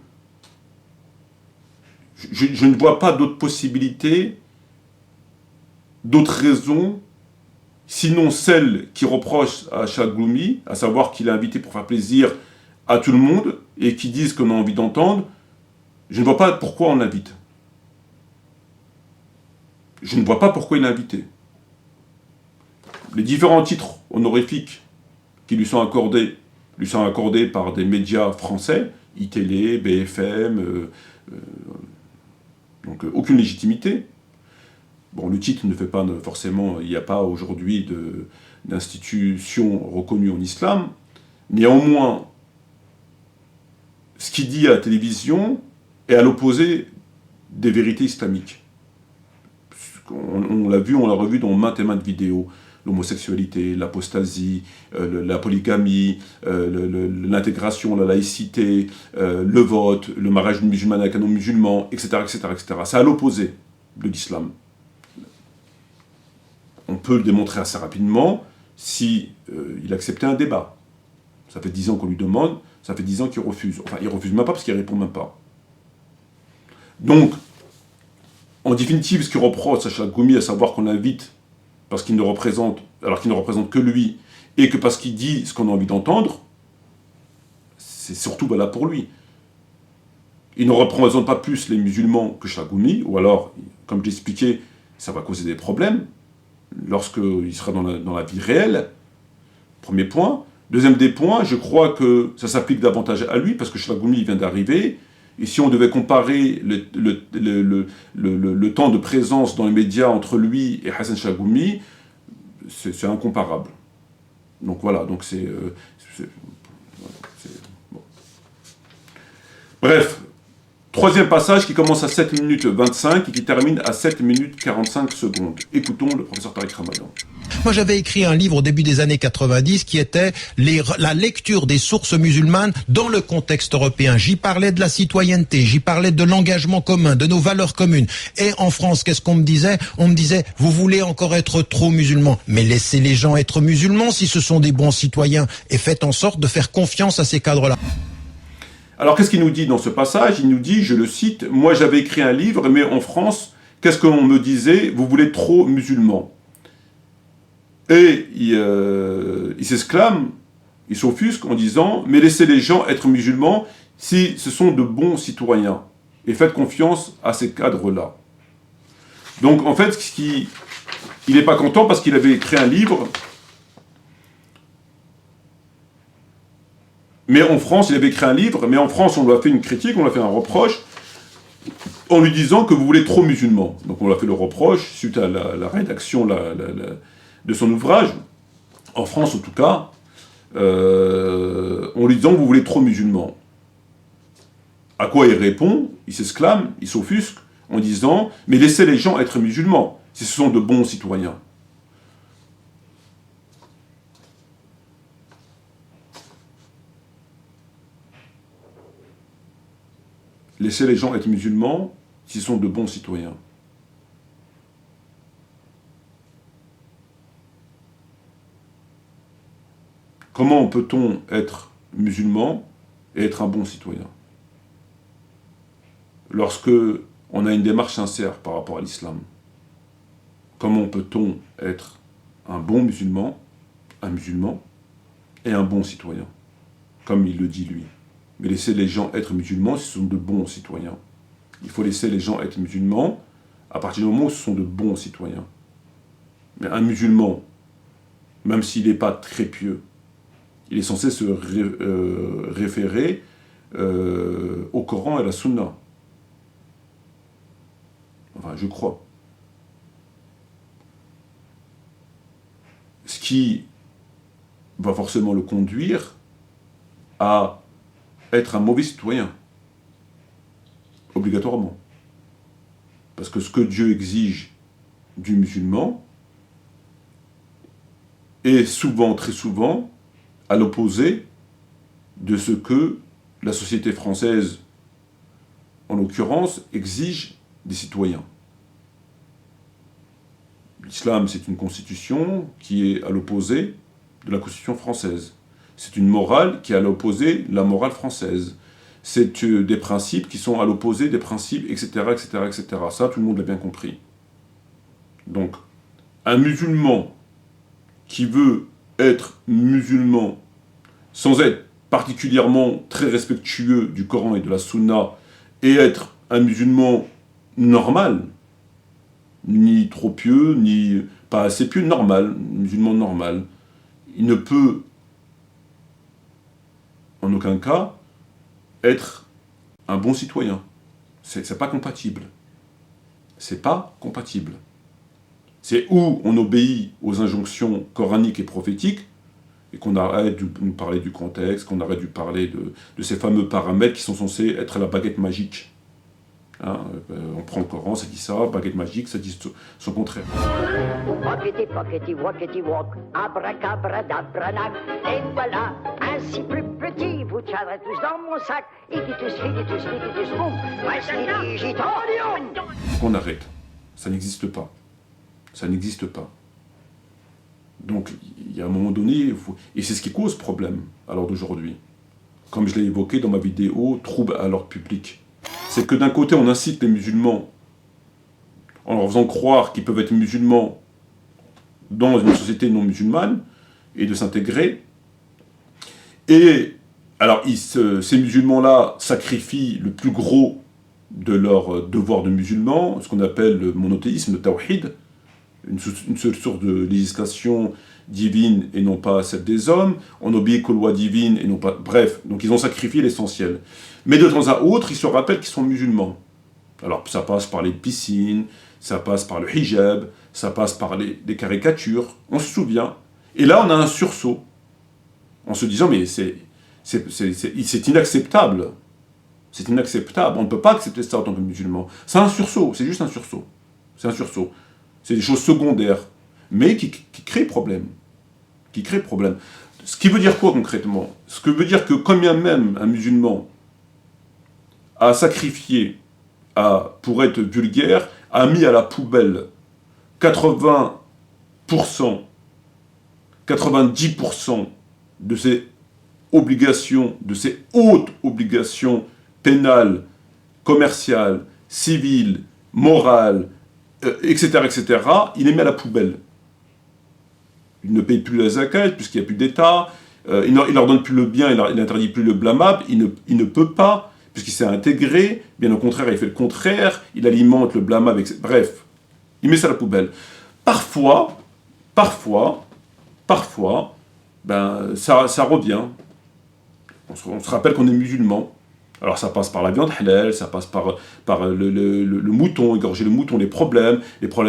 je ne vois pas d'autres possibilités, d'autres raisons, sinon celle qui reproche à Chlagoumi, à savoir qu'il est invité pour faire plaisir à tout le monde, et qui disent qu'on a envie d'entendre. Je ne vois pas pourquoi on l'invite. Je ne vois pas pourquoi il est invité. Les différents titres honorifiques qui lui sont accordés par des médias français, iTélé, BFM, donc aucune légitimité. Bon, le titre ne fait pas forcément, il n'y a pas aujourd'hui d'institution reconnue en islam. Néanmoins, ce qu'il dit à la télévision est à l'opposé des vérités islamiques. On l'a vu, on l'a revu dans maintes et maintes vidéos. L'homosexualité, l'apostasie, la polygamie, l'intégration, la laïcité, le vote, le mariage d'une musulmane avec un non-musulman, etc., etc., etc. C'est à l'opposé de l'islam. On peut le démontrer assez rapidement si il acceptait un débat. Ça fait 10 ans qu'on lui demande, ça fait 10 ans qu'il refuse. Enfin, il refuse même pas parce qu'il répond même pas. Donc, en définitive, ce qu'il reproche à Chlagoumi, à savoir qu'on l'invite parce qu'il ne représente, alors qu'il ne représente que lui, et que parce qu'il dit ce qu'on a envie d'entendre, c'est surtout valable pour lui. il ne représente pas plus les musulmans que Chagoumi, ou alors, comme j'ai expliqué, ça va causer des problèmes lorsqu'il sera dans la vie réelle. Premier point. Deuxième des points, je crois que ça s'applique davantage à lui, parce que Chagoumi vient d'arriver, et si on devait comparer le temps de présence dans les médias entre lui et Hassan Chagoumi, c'est incomparable. Donc voilà, donc bon. Bref, troisième passage qui commence à 7 minutes 25 et qui termine à 7 minutes 45 secondes. Écoutons le professeur Tariq Ramadan. Moi, j'avais écrit un livre au début des années 90 qui était la lecture des sources musulmanes dans le contexte européen. J'y parlais de la citoyenneté, j'y parlais de l'engagement commun, de nos valeurs communes. Et en France, qu'est-ce qu'on me disait? On me disait, vous voulez encore être trop musulmans, mais laissez les gens être musulmans si ce sont des bons citoyens et faites en sorte de faire confiance à ces cadres-là. Alors, qu'est-ce qu'il nous dit dans ce passage? Il nous dit, je le cite, « Moi, j'avais écrit un livre, mais en France, qu'est-ce qu'on me disait? Vous voulez trop musulmans. » Et il s'exclame, il s'offusque en disant « Mais laissez les gens être musulmans si ce sont de bons citoyens. Et faites confiance à ces cadres-là. » Donc, en fait, il n'est pas content parce qu'il avait écrit un livre. Mais en France, il avait écrit un livre, mais en France, on lui a fait une critique, on lui a fait un reproche, en lui disant que vous voulez trop musulmans. Donc, on lui a fait le reproche suite à la rédaction de son ouvrage, en France en tout cas, en lui disant que vous voulez trop musulmans. À quoi il répond, il s'exclame, il s'offusque, en disant « Mais laissez les gens être musulmans, si ce sont de bons citoyens. » Laissez les gens être musulmans, s'ils sont de bons citoyens. Comment peut-on être musulman et être un bon citoyen? Lorsque on a une démarche sincère par rapport à l'islam, comment peut-on être un bon musulman, et un bon citoyen, comme il le dit lui? Mais laisser les gens être musulmans, ce sont de bons citoyens. Il faut laisser les gens être musulmans à partir du moment où ce sont de bons citoyens. Mais un musulman, même s'il n'est pas très pieux, il est censé se référer au Coran et à la Sunna. Enfin, je crois. Ce qui va forcément le conduire à être un mauvais citoyen. Obligatoirement. Parce que ce que Dieu exige du musulman est souvent, très souvent, à l'opposé de ce que la société française, en l'occurrence, exige des citoyens. L'islam, c'est une constitution qui est à l'opposé de la constitution française. C'est une morale qui est à l'opposé de la morale française. C'est des principes qui sont à l'opposé des principes, etc., etc., etc. Ça, tout le monde l'a bien compris. Donc, un musulman qui veut être musulman sans être particulièrement très respectueux du Coran et de la Sunna et être un musulman normal, ni trop pieux, ni pas assez pieux, normal, musulman normal, il ne peut en aucun cas être un bon citoyen. C'est pas compatible. C'est pas compatible. C'est où on obéit aux injonctions coraniques et prophétiques, et qu'on arrête de nous parler du contexte, qu'on arrête de parler de ces fameux paramètres qui sont censés être la baguette magique. Hein, on prend le Coran, ça dit ça, baguette magique, ça dit son contraire. Pockety, pockety, walkety, walk, abracabradabranach, et voilà, ainsi plus petit, vous tiendrez tous dans mon sac, igitus, figitus, figitus, boum, voici digiton. Qu'on arrête, ça n'existe pas. Ça n'existe pas. Donc, il y a un moment donné, et c'est ce qui cause problème à l'heure d'aujourd'hui. Comme je l'ai évoqué dans ma vidéo, trouble à l'ordre public. C'est que d'un côté, on incite les musulmans en leur faisant croire qu'ils peuvent être musulmans dans une société non musulmane et de s'intégrer. Et Alors, ces musulmans-là sacrifient le plus gros de leur devoir de musulmans, ce qu'on appelle le monothéisme, le tawhid, une seule source de législation divine et non pas celle des hommes, on obéit qu'aux lois divines et non pas... Bref, donc ils ont sacrifié l'essentiel. Mais de temps à autre, ils se rappellent qu'ils sont musulmans. Alors ça passe par les piscines, ça passe par le hijab, ça passe par les caricatures, on se souvient. Et là, on a un sursaut, en se disant, mais c'est inacceptable. C'est inacceptable, on ne peut pas accepter ça en tant que musulman. C'est un sursaut, c'est juste un sursaut. C'est un sursaut. C'est des choses secondaires, mais qui créent problème. Qui créent problème. Ce qui veut dire quoi concrètement? Ce que veut dire que quand bien même un musulman a sacrifié, pour être vulgaire, a mis à la poubelle 80%, 90% de ses obligations, de ses hautes obligations pénales, commerciales, civiles, morales, etc., etc., il les met à la poubelle. Il ne paye plus la zakat, puisqu'il n'y a plus d'État, il ne leur donne plus le bien, il n'interdit plus le blâmable, il ne peut pas, puisqu'il s'est intégré, bien au contraire, il fait le contraire, il alimente le blâmable, etc. Bref, il met ça à la poubelle. Parfois, ben, ça revient. On se rappelle qu'on est musulman. Alors ça passe par la viande halal, ça passe par le mouton, égorger le mouton, les problèmes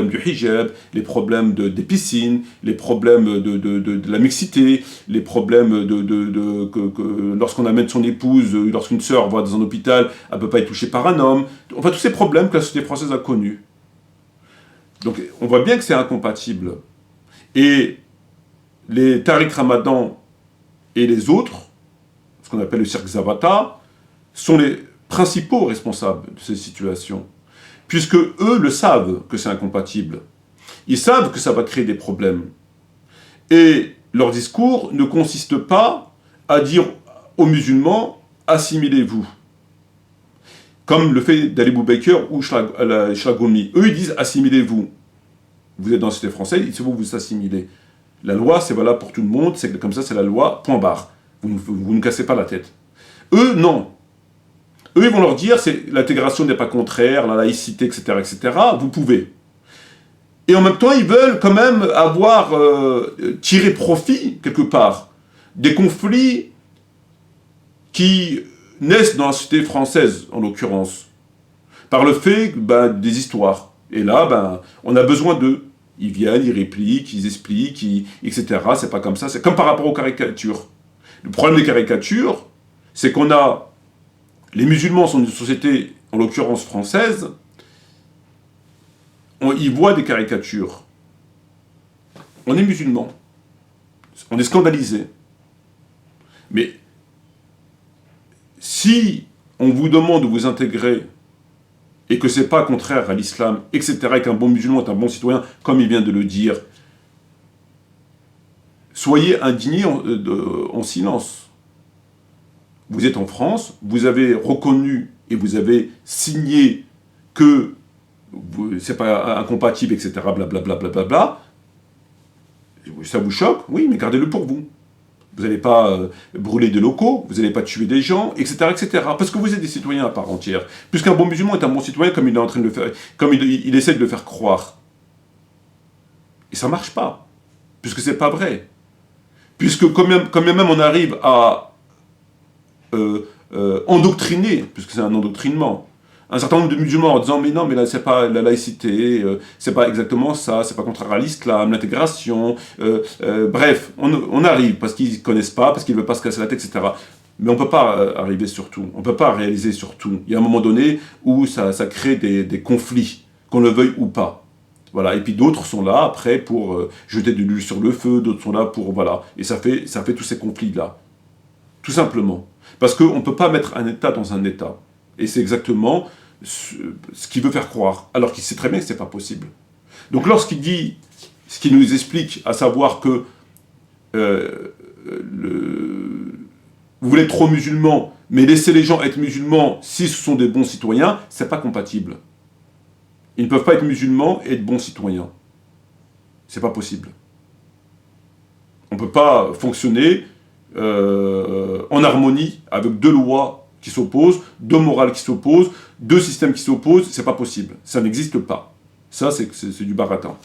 du hijab, les problèmes des piscines, les problèmes de la mixité, les problèmes que lorsqu'on amène son épouse, lorsqu'une sœur va dans un hôpital, elle ne peut pas être touchée par un homme. Enfin, tous ces problèmes que la société française a connus. Donc on voit bien que c'est incompatible. Et les Tariq Ramadan et les autres, ce qu'on appelle le cirque Zavata, sont les principaux responsables de ces situations, puisque eux le savent que c'est incompatible. Ils savent que ça va créer des problèmes. Et leur discours ne consiste pas à dire aux musulmans « assimilez-vous », comme le fait d'Ali Boubaker ou Shlagomi. Eux, ils disent « assimilez-vous ». Vous êtes dans la société française, il faut vous assimiler. La loi, c'est valable pour tout le monde, c'est comme ça, c'est la loi, point barre. Vous ne cassez pas la tête. Eux, non. Eux, ils vont leur dire, l'intégration n'est pas contraire, la laïcité, etc., etc., vous pouvez. Et en même temps, ils veulent quand même avoir tiré profit, quelque part, des conflits qui naissent dans la société française, en l'occurrence, par le fait des histoires. Et là, on a besoin d'eux. Ils viennent, ils répliquent, ils expliquent, etc., c'est pas comme ça. C'est comme par rapport aux caricatures. Le problème des caricatures, c'est qu'on a... Les musulmans sont une société, en l'occurrence française, ils voient des caricatures. On est musulmans. On est scandalisés. Mais si on vous demande de vous intégrer et que c'est pas contraire à l'islam, etc., et qu'un bon musulman est un bon citoyen, comme il vient de le dire, soyez indignés en silence. Vous êtes en France, vous avez reconnu et vous avez signé que c'est pas incompatible, etc., blablabla, blablabla. Ça vous choque? Oui, mais gardez-le pour vous. Vous n'allez pas brûler des locaux, vous n'allez pas tuer des gens, etc., etc., parce que vous êtes des citoyens à part entière. Puisqu'un bon musulman est un bon citoyen comme il est en train de le faire, comme il essaie de le faire croire. Et ça marche pas, puisque c'est pas vrai. Puisque quand même on arrive à endoctriner, puisque c'est un endoctrinement, un certain nombre de musulmans en disant mais non, mais là c'est pas la laïcité, c'est pas exactement ça, c'est pas contraire à l'islam, l'intégration, bref, on arrive parce qu'ils connaissent pas, parce qu'ils veulent pas se casser la tête, etc. Mais on peut pas arriver sur tout, on peut pas réaliser sur tout. Il y a un moment donné où ça crée des conflits, qu'on le veuille ou pas. Voilà, et puis d'autres sont là après pour jeter de l'huile sur le feu, d'autres sont là pour... Voilà, et ça fait tous ces conflits-là. Tout simplement. Parce qu'on ne peut pas mettre un État dans un État. Et c'est exactement ce qu'il veut faire croire, alors qu'il sait très bien que ce n'est pas possible. Donc lorsqu'il dit, ce qu'il nous explique, à savoir que vous voulez être trop musulman, mais laissez les gens être musulmans si ce sont des bons citoyens, ce n'est pas compatible. Ils ne peuvent pas être musulmans et être bons citoyens. C'est pas possible. On ne peut pas fonctionner en harmonie avec deux lois qui s'opposent, deux morales qui s'opposent, deux systèmes qui s'opposent, c'est pas possible. Ça n'existe pas. Ça, c'est du baratin.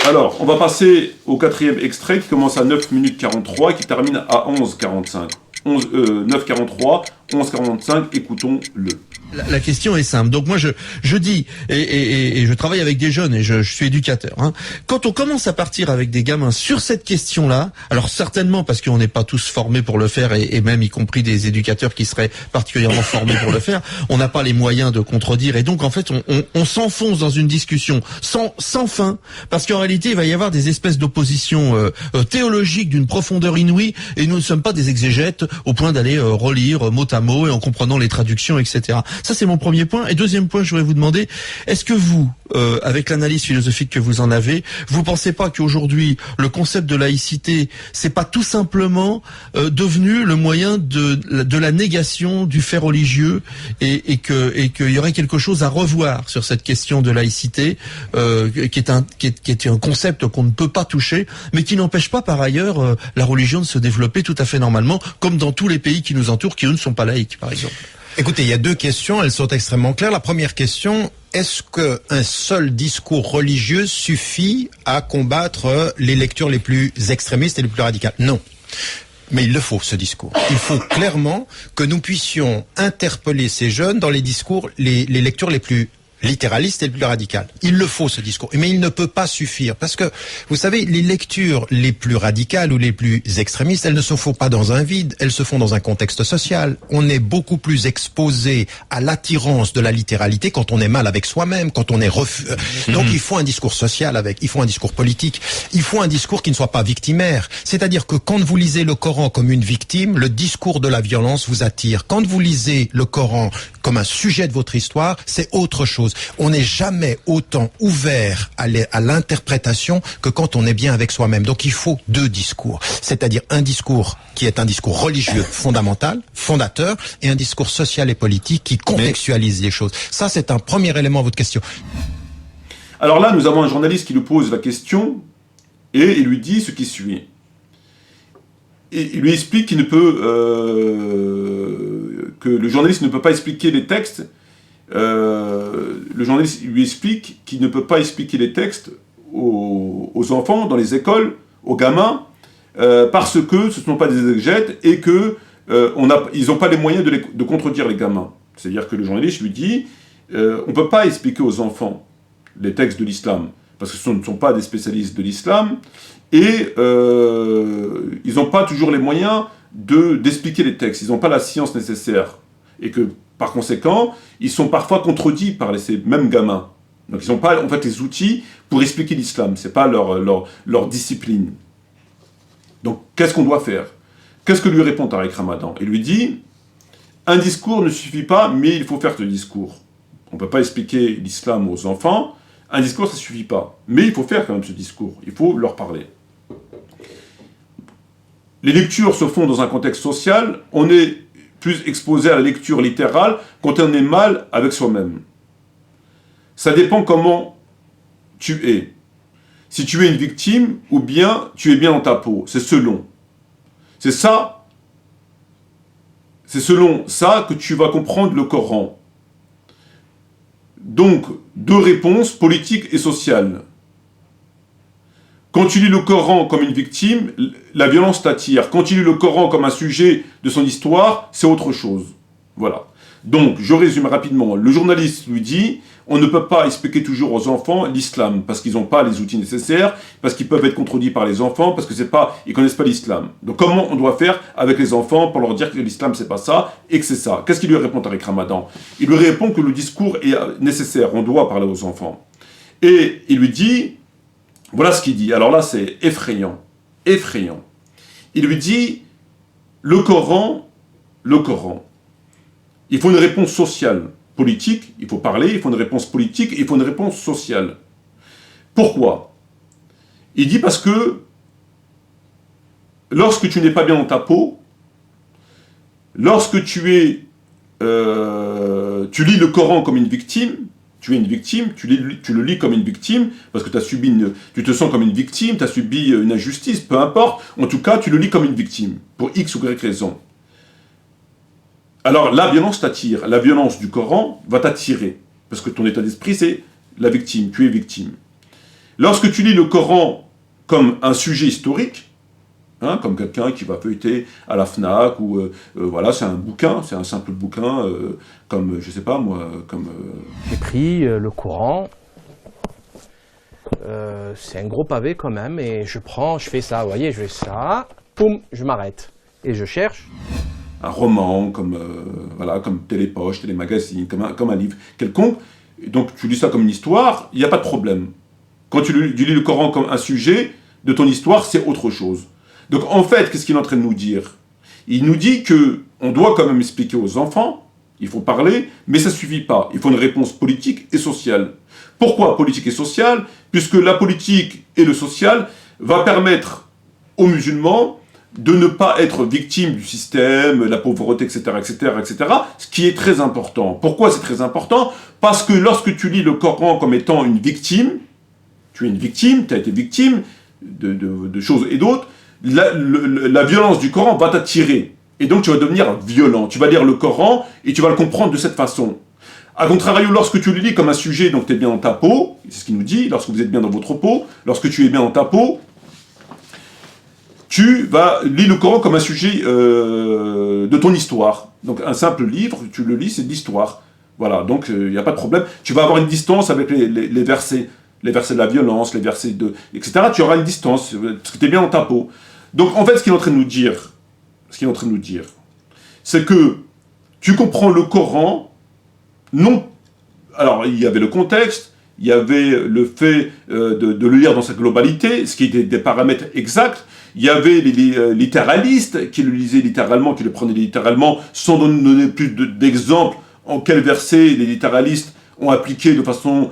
Alors, on va passer au quatrième extrait qui commence à 9 minutes 43 et qui termine à 11h45. 9h43, 11h45, écoutons-le. La question est simple. Donc moi je dis et je travaille avec des jeunes et je suis éducateur. Hein. Quand on commence à partir avec des gamins sur cette question-là, alors certainement parce qu'on n'est pas tous formés pour le faire et même y compris des éducateurs qui seraient particulièrement formés pour le faire, on n'a pas les moyens de contredire et donc en fait on s'enfonce dans une discussion sans fin parce qu'en réalité il va y avoir des espèces d'oppositions théologiques d'une profondeur inouïe et nous ne sommes pas des exégètes au point d'aller relire mot à mot et en comprenant les traductions, etc. Ça, c'est mon premier point. Et deuxième point, je voudrais vous demander, est-ce que vous, avec l'analyse philosophique que vous en avez, vous pensez pas qu'aujourd'hui, le concept de laïcité, c'est pas tout simplement devenu le moyen de la négation du fait religieux et qu'il y aurait quelque chose à revoir sur cette question de laïcité, qui est un concept qu'on ne peut pas toucher, mais qui n'empêche pas par ailleurs la religion de se développer tout à fait normalement, comme dans tous les pays qui nous entourent, qui eux ne sont pas laïcs, par exemple. Écoutez, il y a deux questions, elles sont extrêmement claires. La première question, est-ce qu'un seul discours religieux suffit à combattre les lectures les plus extrémistes et les plus radicales? Non. Mais il le faut, ce discours. Il faut clairement que nous puissions interpeller ces jeunes dans les discours, les lectures les plus littéraliste et le plus radical. Il le faut, ce discours. Mais il ne peut pas suffire. Parce que, vous savez, les lectures les plus radicales ou les plus extrémistes, elles ne se font pas dans un vide, elles se font dans un contexte social. On est beaucoup plus exposé à l'attirance de la littéralité quand on est mal avec soi-même, quand on est Donc il faut un discours social il faut un discours politique, il faut un discours qui ne soit pas victimaire. C'est-à-dire que quand vous lisez le Coran comme une victime, le discours de la violence vous attire. Quand vous lisez le Coran comme un sujet de votre histoire, c'est autre chose. On n'est jamais autant ouvert à l'interprétation que quand on est bien avec soi-même. Donc il faut deux discours. C'est-à-dire un discours qui est un discours religieux fondamental, fondateur, et un discours social et politique qui contextualise les choses. Ça, c'est un premier élément à votre question. Alors là, nous avons un journaliste qui lui pose la question et il lui dit ce qui suit. Et il lui explique qu'il ne peut... que le journaliste ne peut pas expliquer les textes. Le journaliste lui explique qu'il ne peut pas expliquer les textes aux enfants, dans les écoles, aux gamins, parce que ce ne sont pas des exégètes et que ils n'ont pas les moyens de contredire les gamins. C'est-à-dire que le journaliste lui dit on ne peut pas expliquer aux enfants les textes de l'islam, parce que ce ne sont pas des spécialistes de l'islam, et ils n'ont pas toujours les moyens d'expliquer les textes, ils n'ont pas la science nécessaire, et que par conséquent, ils sont parfois contredits par ces mêmes gamins. Donc ils n'ont pas en fait les outils pour expliquer l'islam, ce n'est pas leur discipline. Donc qu'est-ce qu'on doit faire? Qu'est-ce que lui répond Tariq Ramadan? Il lui dit, un discours ne suffit pas, mais il faut faire ce discours. On ne peut pas expliquer l'islam aux enfants, un discours ça ne suffit pas, mais il faut faire quand même ce discours, il faut leur parler. Les lectures se font dans un contexte social, on est plus exposé à la lecture littérale quand on est mal avec soi-même. Ça dépend comment tu es. Si tu es une victime ou bien tu es bien dans ta peau, c'est selon. C'est selon ça que tu vas comprendre le Coran. Donc, deux réponses, politiques et sociales. Quand tu lis le Coran comme une victime, la violence t'attire. Quand tu lis le Coran comme un sujet de son histoire, c'est autre chose. Voilà. Donc, je résume rapidement. Le journaliste lui dit, on ne peut pas expliquer toujours aux enfants l'islam, parce qu'ils n'ont pas les outils nécessaires, parce qu'ils peuvent être contredits par les enfants, parce qu'ils ne connaissent pas l'islam. Donc, comment on doit faire avec les enfants pour leur dire que l'islam, c'est pas ça, et que c'est ça? Qu'est-ce qu'il lui répond, Tariq Ramadan? Il lui répond que le discours est nécessaire, on doit parler aux enfants. Et il lui dit... Voilà ce qu'il dit. Alors là, c'est effrayant. Effrayant. Il lui dit, le Coran, il faut une réponse sociale, politique, il faut parler, il faut une réponse politique, il faut une réponse sociale. Pourquoi? Il dit parce que, lorsque tu n'es pas bien dans ta peau, lorsque tu lis le Coran comme une victime, tu es une victime, tu le lis comme une victime, parce que tu te sens comme une victime, tu as subi une injustice, peu importe. En tout cas, tu le lis comme une victime, pour X ou Y raison. Alors, la violence t'attire. La violence du Coran va t'attirer. Parce que ton état d'esprit, c'est la victime. Tu es victime. Lorsque tu lis le Coran comme un sujet historique, hein, comme quelqu'un qui va feuilleter à la FNAC, ou voilà, c'est un bouquin, c'est un simple bouquin, comme, je sais pas moi, comme... J'ai pris le Coran, c'est un gros pavé quand même, et je fais ça, vous voyez, je fais ça, poum, je m'arrête, et je cherche. Un roman, comme, voilà, comme Télépoche, Télémagazine, comme un livre quelconque, et donc tu lis ça comme une histoire, il n'y a pas de problème. Quand tu lis le Coran comme un sujet de ton histoire, c'est autre chose. Donc en fait, qu'est-ce qu'il est en train de nous dire? Il nous dit qu'on doit quand même expliquer aux enfants, il faut parler, mais ça ne suffit pas. Il faut une réponse politique et sociale. Pourquoi politique et sociale? Puisque la politique et le social va permettre aux musulmans de ne pas être victimes du système, la pauvreté, etc., etc., etc., ce qui est très important. Pourquoi c'est très important? Parce que lorsque tu lis le Coran comme étant une victime, tu es une victime, tu as été victime de choses et d'autres, la violence du Coran va t'attirer. Et donc tu vas devenir violent. Tu vas lire le Coran et tu vas le comprendre de cette façon. A contrario, lorsque tu le lis comme un sujet, donc tu es bien dans ta peau, c'est ce qu'il nous dit, lorsque vous êtes bien dans votre peau, lorsque tu es bien dans ta peau, tu vas lire le Coran comme un sujet de ton histoire. Donc un simple livre, tu le lis, c'est de l'histoire. Voilà, donc il n'y a pas de problème. Tu vas avoir une distance avec les versets de la violence, les versets etc. Tu auras une distance, parce que tu es bien dans ta peau. Donc en fait, ce qu'il est en train de nous dire, c'est que tu comprends le Coran, non... Alors, il y avait le contexte, il y avait le fait de le lire dans sa globalité, ce qui était des paramètres exacts. Il y avait les littéralistes qui le lisaient littéralement, qui le prenaient littéralement, sans donner plus d'exemples en quel verset les littéralistes ont appliqué de façon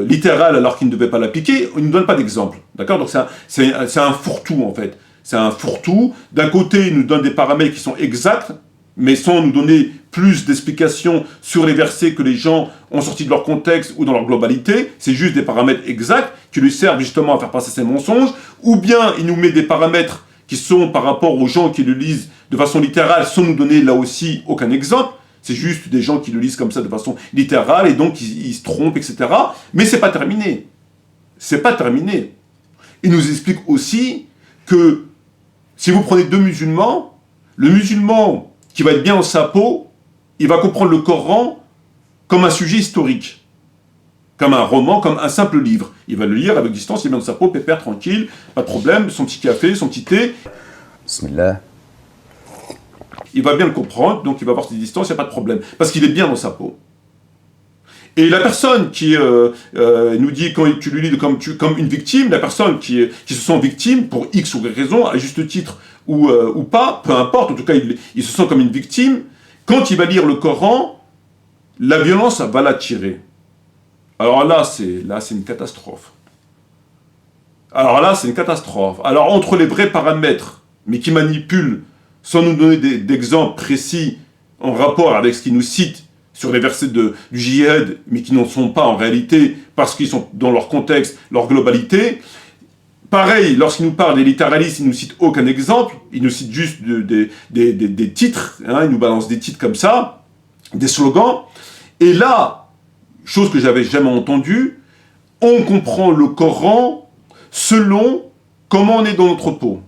littérale alors qu'ils ne devaient pas l'appliquer. Ils ne donnent pas d'exemple. D'accord? Donc c'est un fourre-tout en fait. C'est un fourre-tout. D'un côté, ils nous donnent des paramètres qui sont exacts, mais sans nous donner plus d'explications sur les versets que les gens ont sortis de leur contexte ou dans leur globalité. C'est juste des paramètres exacts qui lui servent justement à faire passer ses mensonges. Ou bien il nous met des paramètres qui sont par rapport aux gens qui le lisent de façon littérale sans nous donner là aussi aucun exemple. C'est juste des gens qui le lisent comme ça de façon littérale et donc ils se trompent, etc. Mais c'est pas terminé. C'est pas terminé. Il nous explique aussi que si vous prenez deux musulmans, le musulman qui va être bien dans sa peau, il va comprendre le Coran comme un sujet historique, comme un roman, comme un simple livre. Il va le lire avec distance, il est bien dans sa peau, pépère, tranquille, pas de problème, son petit café, son petit thé. Bismillah. Il va bien le comprendre, donc il va avoir ses distances, il n'y a pas de problème, parce qu'il est bien dans sa peau. Et la personne qui nous dit, quand tu lui lis comme une victime, la personne qui se sent victime, pour X ou Y raison, à juste titre ou pas, peu importe, en tout cas il se sent comme une victime, quand il va lire le Coran, la violence va l'attirer. Alors là, c'est une catastrophe. Alors là, c'est une catastrophe. Alors entre les vrais paramètres, mais qui manipulent, sans nous donner d'exemples précis en rapport avec ce qu'ils nous citent sur les versets du djihad, mais qui n'en sont pas en réalité, parce qu'ils sont dans leur contexte, leur globalité. Pareil, lorsqu'ils nous parlent des littéralistes, ils ne nous citent aucun exemple, ils nous citent juste des titres, hein, ils nous balancent des titres comme ça, des slogans. Et là, chose que j'avais jamais entendue, on comprend le Coran selon comment on est dans notre peau.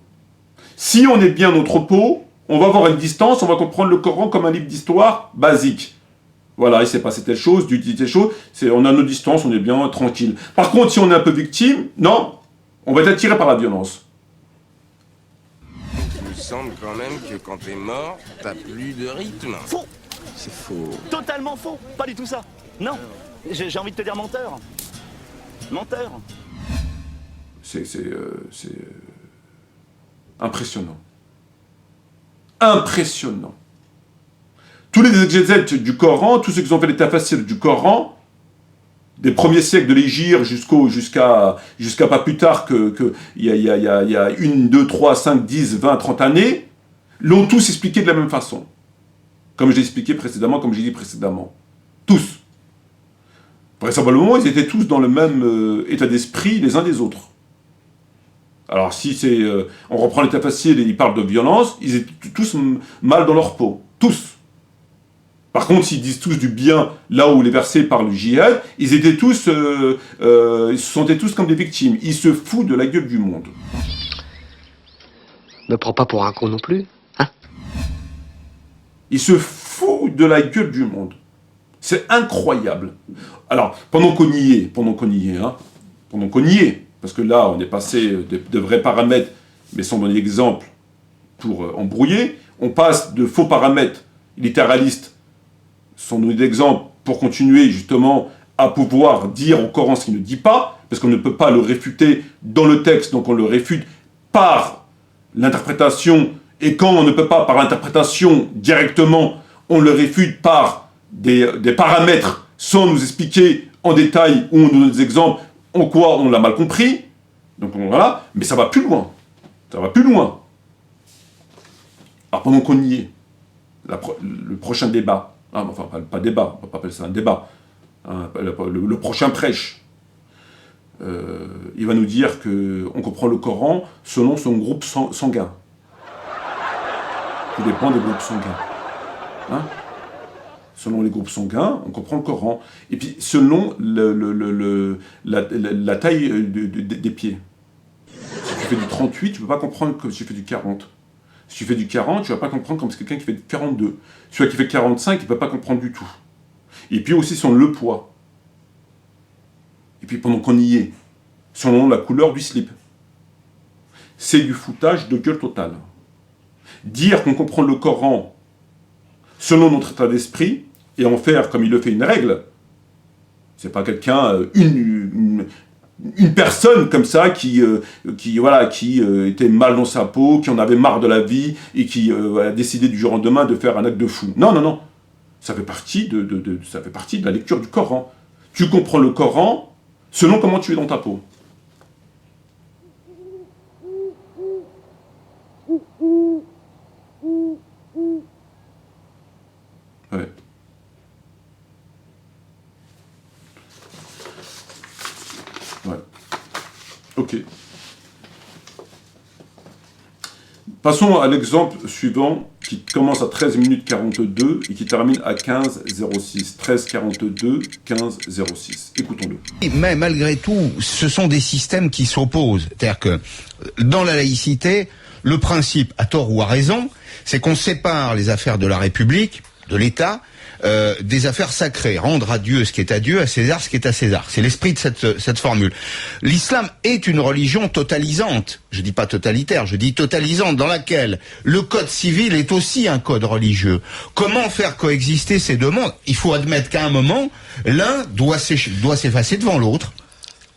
Si on est bien dans notre peau, on va avoir une distance, on va comprendre le Coran comme un livre d'histoire basique. Voilà, il s'est passé telle chose, telle chose, on a nos distances, on est bien, tranquille. Par contre, si on est un peu victime, non, on va être attiré par la violence. Il me semble quand même que quand t'es mort, t'as plus de rythme. Faux. C'est faux. Totalement faux. Pas du tout ça. Non. J'ai envie de te dire menteur. Menteur. C'est impressionnant. Impressionnant. Tous les exégètes du Coran, tous ceux qui ont fait les tafassirs du Coran, des premiers siècles de l'Hégire jusqu'à pas plus tard il y a 1, 2, 3, 5, 10, 20, 30 années, l'ont tous expliqué de la même façon. Comme j'ai expliqué précédemment, comme j'ai dit précédemment. Tous. Vraisemblablement, ils étaient tous dans le même état d'esprit les uns des autres. Alors si on reprend l'état facile et ils parlent de violence, ils étaient tous mal dans leur peau. Tous. Par contre, s'ils disent tous du bien là où les versets parlent du djihad, ils étaient tous, ils se sentaient tous comme des victimes. Ils se foutent de la gueule du monde. Me prends pas pour un con non plus, hein? Ils se foutent de la gueule du monde. C'est incroyable. Alors, pendant qu'on y est, parce que là, on est passé de vrais paramètres, mais sans donner l'exemple pour embrouiller, on passe de faux paramètres littéralistes, sans donner d'exemple, pour continuer justement à pouvoir dire au Coran ce qu'il ne dit pas, parce qu'on ne peut pas le réfuter dans le texte, donc on le réfute par l'interprétation, et quand on ne peut pas par l'interprétation directement, on le réfute par des paramètres sans nous expliquer en détail ou on nous donne des exemples en quoi on l'a mal compris. Donc voilà, mais ça va plus loin. Ça va plus loin. Alors pendant qu'on y est, le prochain débat, enfin pas débat, on va pas appeler ça un débat, le prochain prêche, il va nous dire qu'on comprend le Coran selon son groupe sanguin. Tout dépend des groupes sanguins. Hein? Selon les groupes sanguins, on comprend le Coran. Et puis, selon la taille des pieds. Si tu fais du 38, tu ne peux pas comprendre comme si tu fais du 40. Si tu fais du 40, tu ne vas pas comprendre comme quelqu'un qui fait du 42. Celui qui fait 45, il ne peut pas comprendre du tout. Et puis aussi, selon le poids. Et puis, pendant qu'on y est, selon la couleur du slip. C'est du foutage de gueule totale. Dire qu'on comprend le Coran selon notre état d'esprit, et en faire, comme il le fait, une règle, c'est pas quelqu'un, une personne comme ça qui était mal dans sa peau, qui en avait marre de la vie, et qui a décidé du jour au lendemain de faire un acte de fou. Non, non, non. Ça fait partie ça fait partie de la lecture du Coran. Tu comprends le Coran selon comment tu es dans ta peau. Ouais. Ouais. Ok. Passons à l'exemple suivant qui commence à 13 minutes 42 et qui termine à 15:06. 13:42, 15:06. Écoutons-le. Mais malgré tout, ce sont des systèmes qui s'opposent. C'est-à-dire que dans la laïcité, le principe, à tort ou à raison, c'est qu'on sépare les affaires de la République, de l'État, des affaires sacrées. Rendre à Dieu ce qui est à Dieu, à César ce qui est à César. C'est l'esprit de cette formule. L'islam est une religion totalisante. Je dis pas totalitaire, je dis totalisante, dans laquelle le code civil est aussi un code religieux. Comment faire coexister ces deux mondes? Il faut admettre qu'à un moment, l'un doit s'effacer devant l'autre.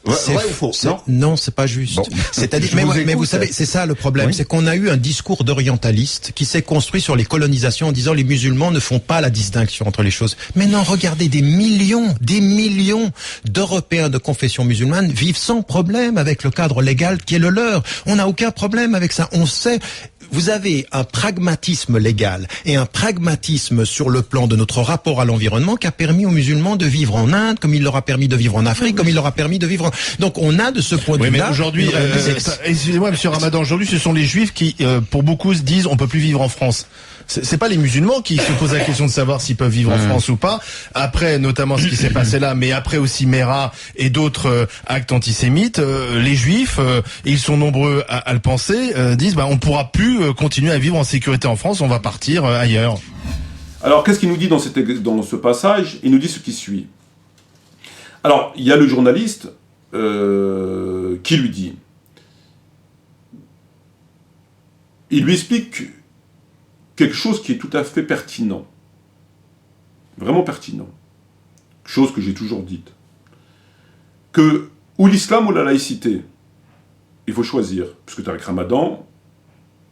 Vrai ou faux? Non, c'est pas juste. Bon. C'est-à-dire, mais vous savez, c'est ça le problème, c'est qu'on a eu un discours d'orientaliste qui s'est construit sur les colonisations en disant les musulmans ne font pas la distinction entre les choses. Mais non, regardez, des millions d'Européens de confession musulmane vivent sans problème avec le cadre légal qui est le leur. On n'a aucun problème avec ça. On sait. Vous avez un pragmatisme légal et un pragmatisme sur le plan de notre rapport à l'environnement qui a permis aux musulmans de vivre en Inde, comme il leur a permis de vivre en Afrique, comme il leur a permis de vivre... Donc on a de ce point de vue-là... Oui, mais aujourd'hui, excusez-moi, monsieur Ramadan, aujourd'hui ce sont les juifs qui, pour beaucoup, se disent on peut plus vivre en France. C'est pas les musulmans qui se posent la question de savoir s'ils peuvent vivre en France ou pas. Après, notamment ce qui s'est passé là, mais après aussi Mera et d'autres actes antisémites, les juifs, ils sont nombreux à le penser, disent on pourra plus continuer à vivre en sécurité en France, on va partir ailleurs. Alors, qu'est-ce qu'il nous dit dans ce passage? Il nous dit ce qui suit. Alors, il y a le journaliste qui lui dit, il lui explique quelque chose qui est tout à fait pertinent, vraiment pertinent, chose que j'ai toujours dite, que ou l'islam ou la laïcité, il faut choisir, puisque Tariq Ramadan,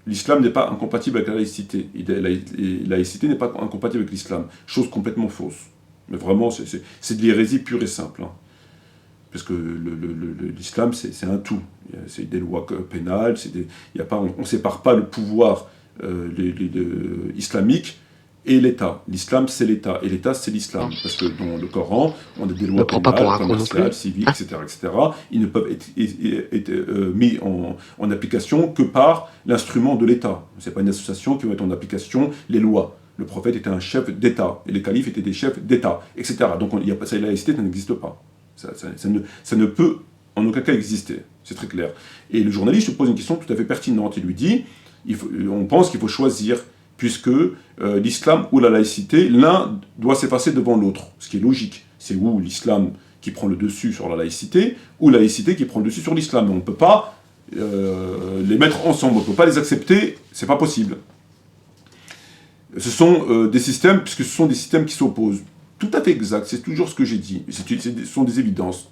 l'islam n'est pas incompatible avec la laïcité, et la laïcité n'est pas incompatible avec l'islam, chose complètement fausse, mais vraiment c'est de l'hérésie pure et simple, hein. Parce que l'islam c'est un tout, c'est des lois pénales, on ne sépare pas le pouvoir islamique et l'État. L'islam, c'est l'État, et l'État, c'est l'islam. Parce que dans le Coran, on a des lois pénales, commerciales, civiques, etc. Ils ne peuvent être mis en application que par l'instrument de l'État. Ce n'est pas une association qui met en application les lois. Le prophète était un chef d'État, et les califes étaient des chefs d'État, etc. Donc la laïcité, ça n'existe pas. Ça ne peut en aucun cas exister, c'est très clair. Et le journaliste se pose une question tout à fait pertinente. Il lui dit, on pense qu'il faut choisir, puisque l'islam ou la laïcité, l'un doit s'effacer devant l'autre, ce qui est logique. C'est où l'islam qui prend le dessus sur la laïcité, ou la laïcité qui prend le dessus sur l'islam. On ne peut pas les mettre ensemble, on ne peut pas les accepter, c'est pas possible. Ce sont des systèmes, puisque ce sont des systèmes qui s'opposent. Tout à fait exact, c'est toujours ce que j'ai dit, ce sont des évidences.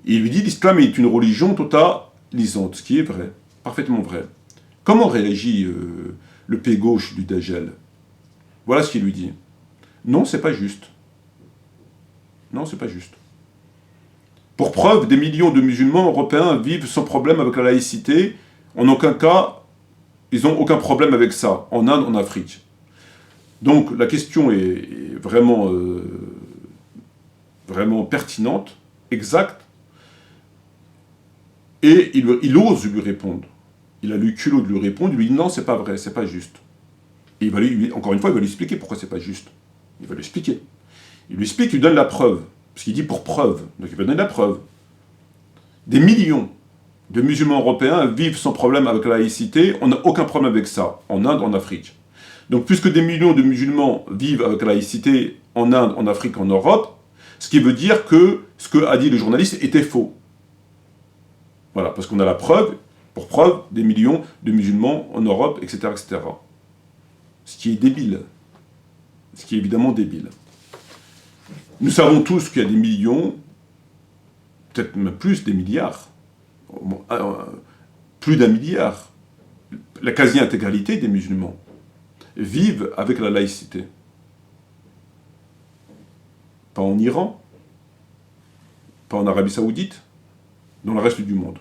Et il lui dit, l'islam est une religion totalisante, ce qui est vrai, parfaitement vrai. Comment réagit le pied gauche du Dajjal? Voilà ce qu'il lui dit. Non, c'est pas juste. Non, c'est pas juste. Pour preuve, des millions de musulmans européens vivent sans problème avec la laïcité. En aucun cas, ils n'ont aucun problème avec ça, en Inde, en Afrique. Donc la question est vraiment, vraiment pertinente, exacte, et il ose lui répondre. Il a le culot de lui répondre, il lui dit non, c'est pas vrai, c'est pas juste. Et encore une fois, il va lui expliquer pourquoi c'est pas juste. Il va lui expliquer. Il lui explique, il lui donne la preuve, parce qu'il dit pour preuve, donc il va donner la preuve. Des millions de musulmans européens vivent sans problème avec la laïcité, on n'a aucun problème avec ça, en Inde, en Afrique. Donc puisque des millions de musulmans vivent avec la laïcité en Inde, en Afrique, en Europe, ce qui veut dire que ce que a dit le journaliste était faux. Voilà, parce qu'on a la preuve, pour preuve, des millions de musulmans en Europe, etc., etc. Ce qui est débile. Ce qui est évidemment débile. Nous savons tous qu'il y a des millions, peut-être même plus, des milliards, plus d'1 milliard, la quasi-intégralité des musulmans vivent avec la laïcité. Pas en Iran, pas en Arabie Saoudite, dans le reste du monde.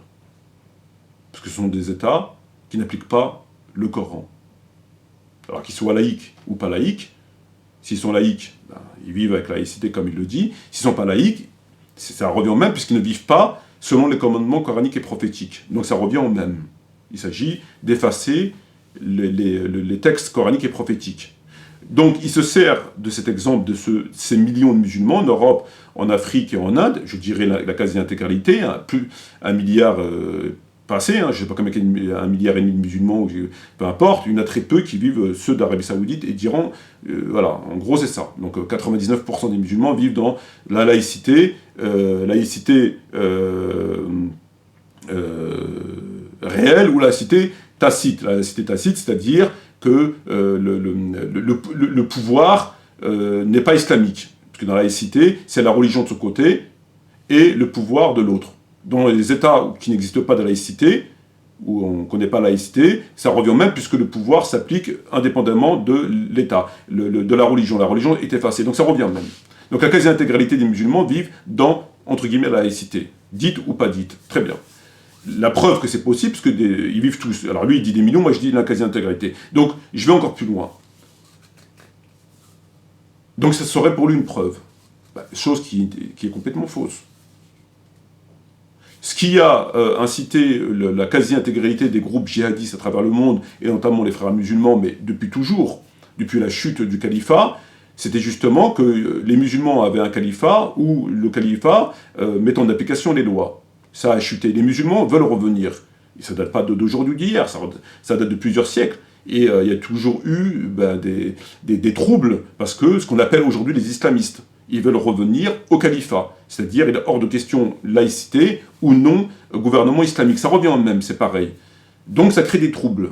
Parce que ce sont des États qui n'appliquent pas le Coran. Alors qu'ils soient laïcs ou pas laïcs, s'ils sont laïcs, ben, ils vivent avec la laïcité comme il le dit. S'ils ne sont pas laïcs, ça revient au même puisqu'ils ne vivent pas selon les commandements coraniques et prophétiques. Donc ça revient au même. Il s'agit d'effacer les textes coraniques et prophétiques. Donc il se sert de cet exemple de ces millions de musulmans en Europe, en Afrique et en Inde, je dirais la quasi-intégralité, plus 1 milliard passé, je ne sais pas combien il y a 1,5 milliard de musulmans, peu importe, il y en a très peu qui vivent ceux d'Arabie Saoudite et d'Iran, voilà, en gros c'est ça. Donc 99% des musulmans vivent dans la laïcité, réelle ou la laïcité tacite. La laïcité tacite, c'est-à-dire que le pouvoir n'est pas islamique. Parce que dans la laïcité, c'est la religion de ce côté et le pouvoir de l'autre. Dans les États qui n'existent pas de laïcité, où on ne connaît pas la laïcité, ça revient au même puisque le pouvoir s'applique indépendamment de l'État, de la religion. La religion est effacée, donc ça revient au même. Donc la quasi-intégralité des musulmans vivent dans, entre guillemets, la laïcité, dite ou pas dite. Très bien. La preuve que c'est possible, parce qu'ils vivent tous. Alors lui, il dit des millions, moi je dis la quasi-intégralité. Donc, je vais encore plus loin. Donc, ça serait pour lui une preuve. Chose qui est complètement fausse. Ce qui a incité la quasi-intégralité des groupes djihadistes à travers le monde, et notamment les frères musulmans, mais depuis toujours, depuis la chute du califat, c'était justement que les musulmans avaient un califat où le califat met en application les lois. Ça a chuté. Les musulmans veulent revenir. Ça ne date pas d'aujourd'hui, d'hier, ça date de plusieurs siècles. Et il y a toujours eu des troubles, parce que ce qu'on appelle aujourd'hui les islamistes, ils veulent revenir au califat. C'est-à-dire, il est hors de question laïcité ou non gouvernement islamique. Ça revient en même, c'est pareil. Donc ça crée des troubles.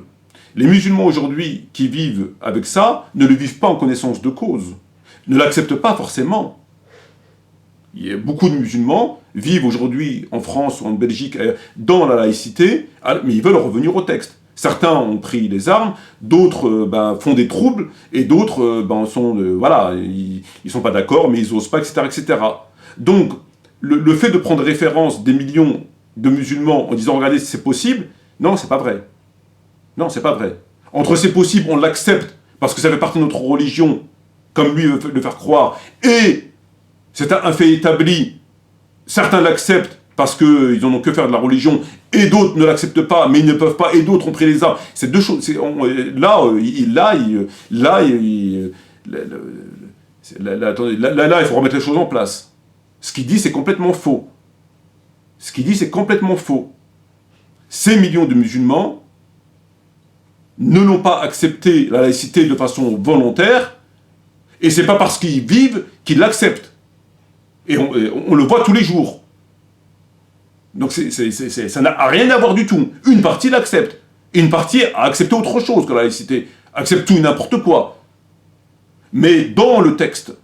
Les musulmans aujourd'hui qui vivent avec ça ne le vivent pas en connaissance de cause, ne l'acceptent pas forcément. Il y a beaucoup de musulmans vivent aujourd'hui en France ou en Belgique dans la laïcité, mais ils veulent revenir au texte. Certains ont pris les armes, d'autres font des troubles, et d'autres voilà, ils sont pas d'accord, mais ils osent pas, etc., etc. Donc, le fait de prendre référence des millions de musulmans en disant « regardez, c'est possible », non, c'est pas vrai. Non, c'est pas vrai. Entre c'est possible, on l'accepte, parce que ça fait partie de notre religion, comme lui veut le faire croire, et c'est un fait établi, certains l'acceptent parce qu'ils n'en ont que faire de la religion, et d'autres ne l'acceptent pas, mais ils ne peuvent pas, et d'autres ont pris les armes. C'est deux choses. Là, il faut remettre les choses en place. Ce qu'il dit, c'est complètement faux. Ce qu'il dit, c'est complètement faux. Ces millions de musulmans ne l'ont pas accepté, la laïcité, de façon volontaire, et c'est pas parce qu'ils vivent qu'ils l'acceptent. Et on le voit tous les jours. Donc ça n'a rien à voir du tout. Une partie l'accepte. Et une partie a accepté autre chose que la laïcité. Accepte tout et n'importe quoi. Mais dans le texte,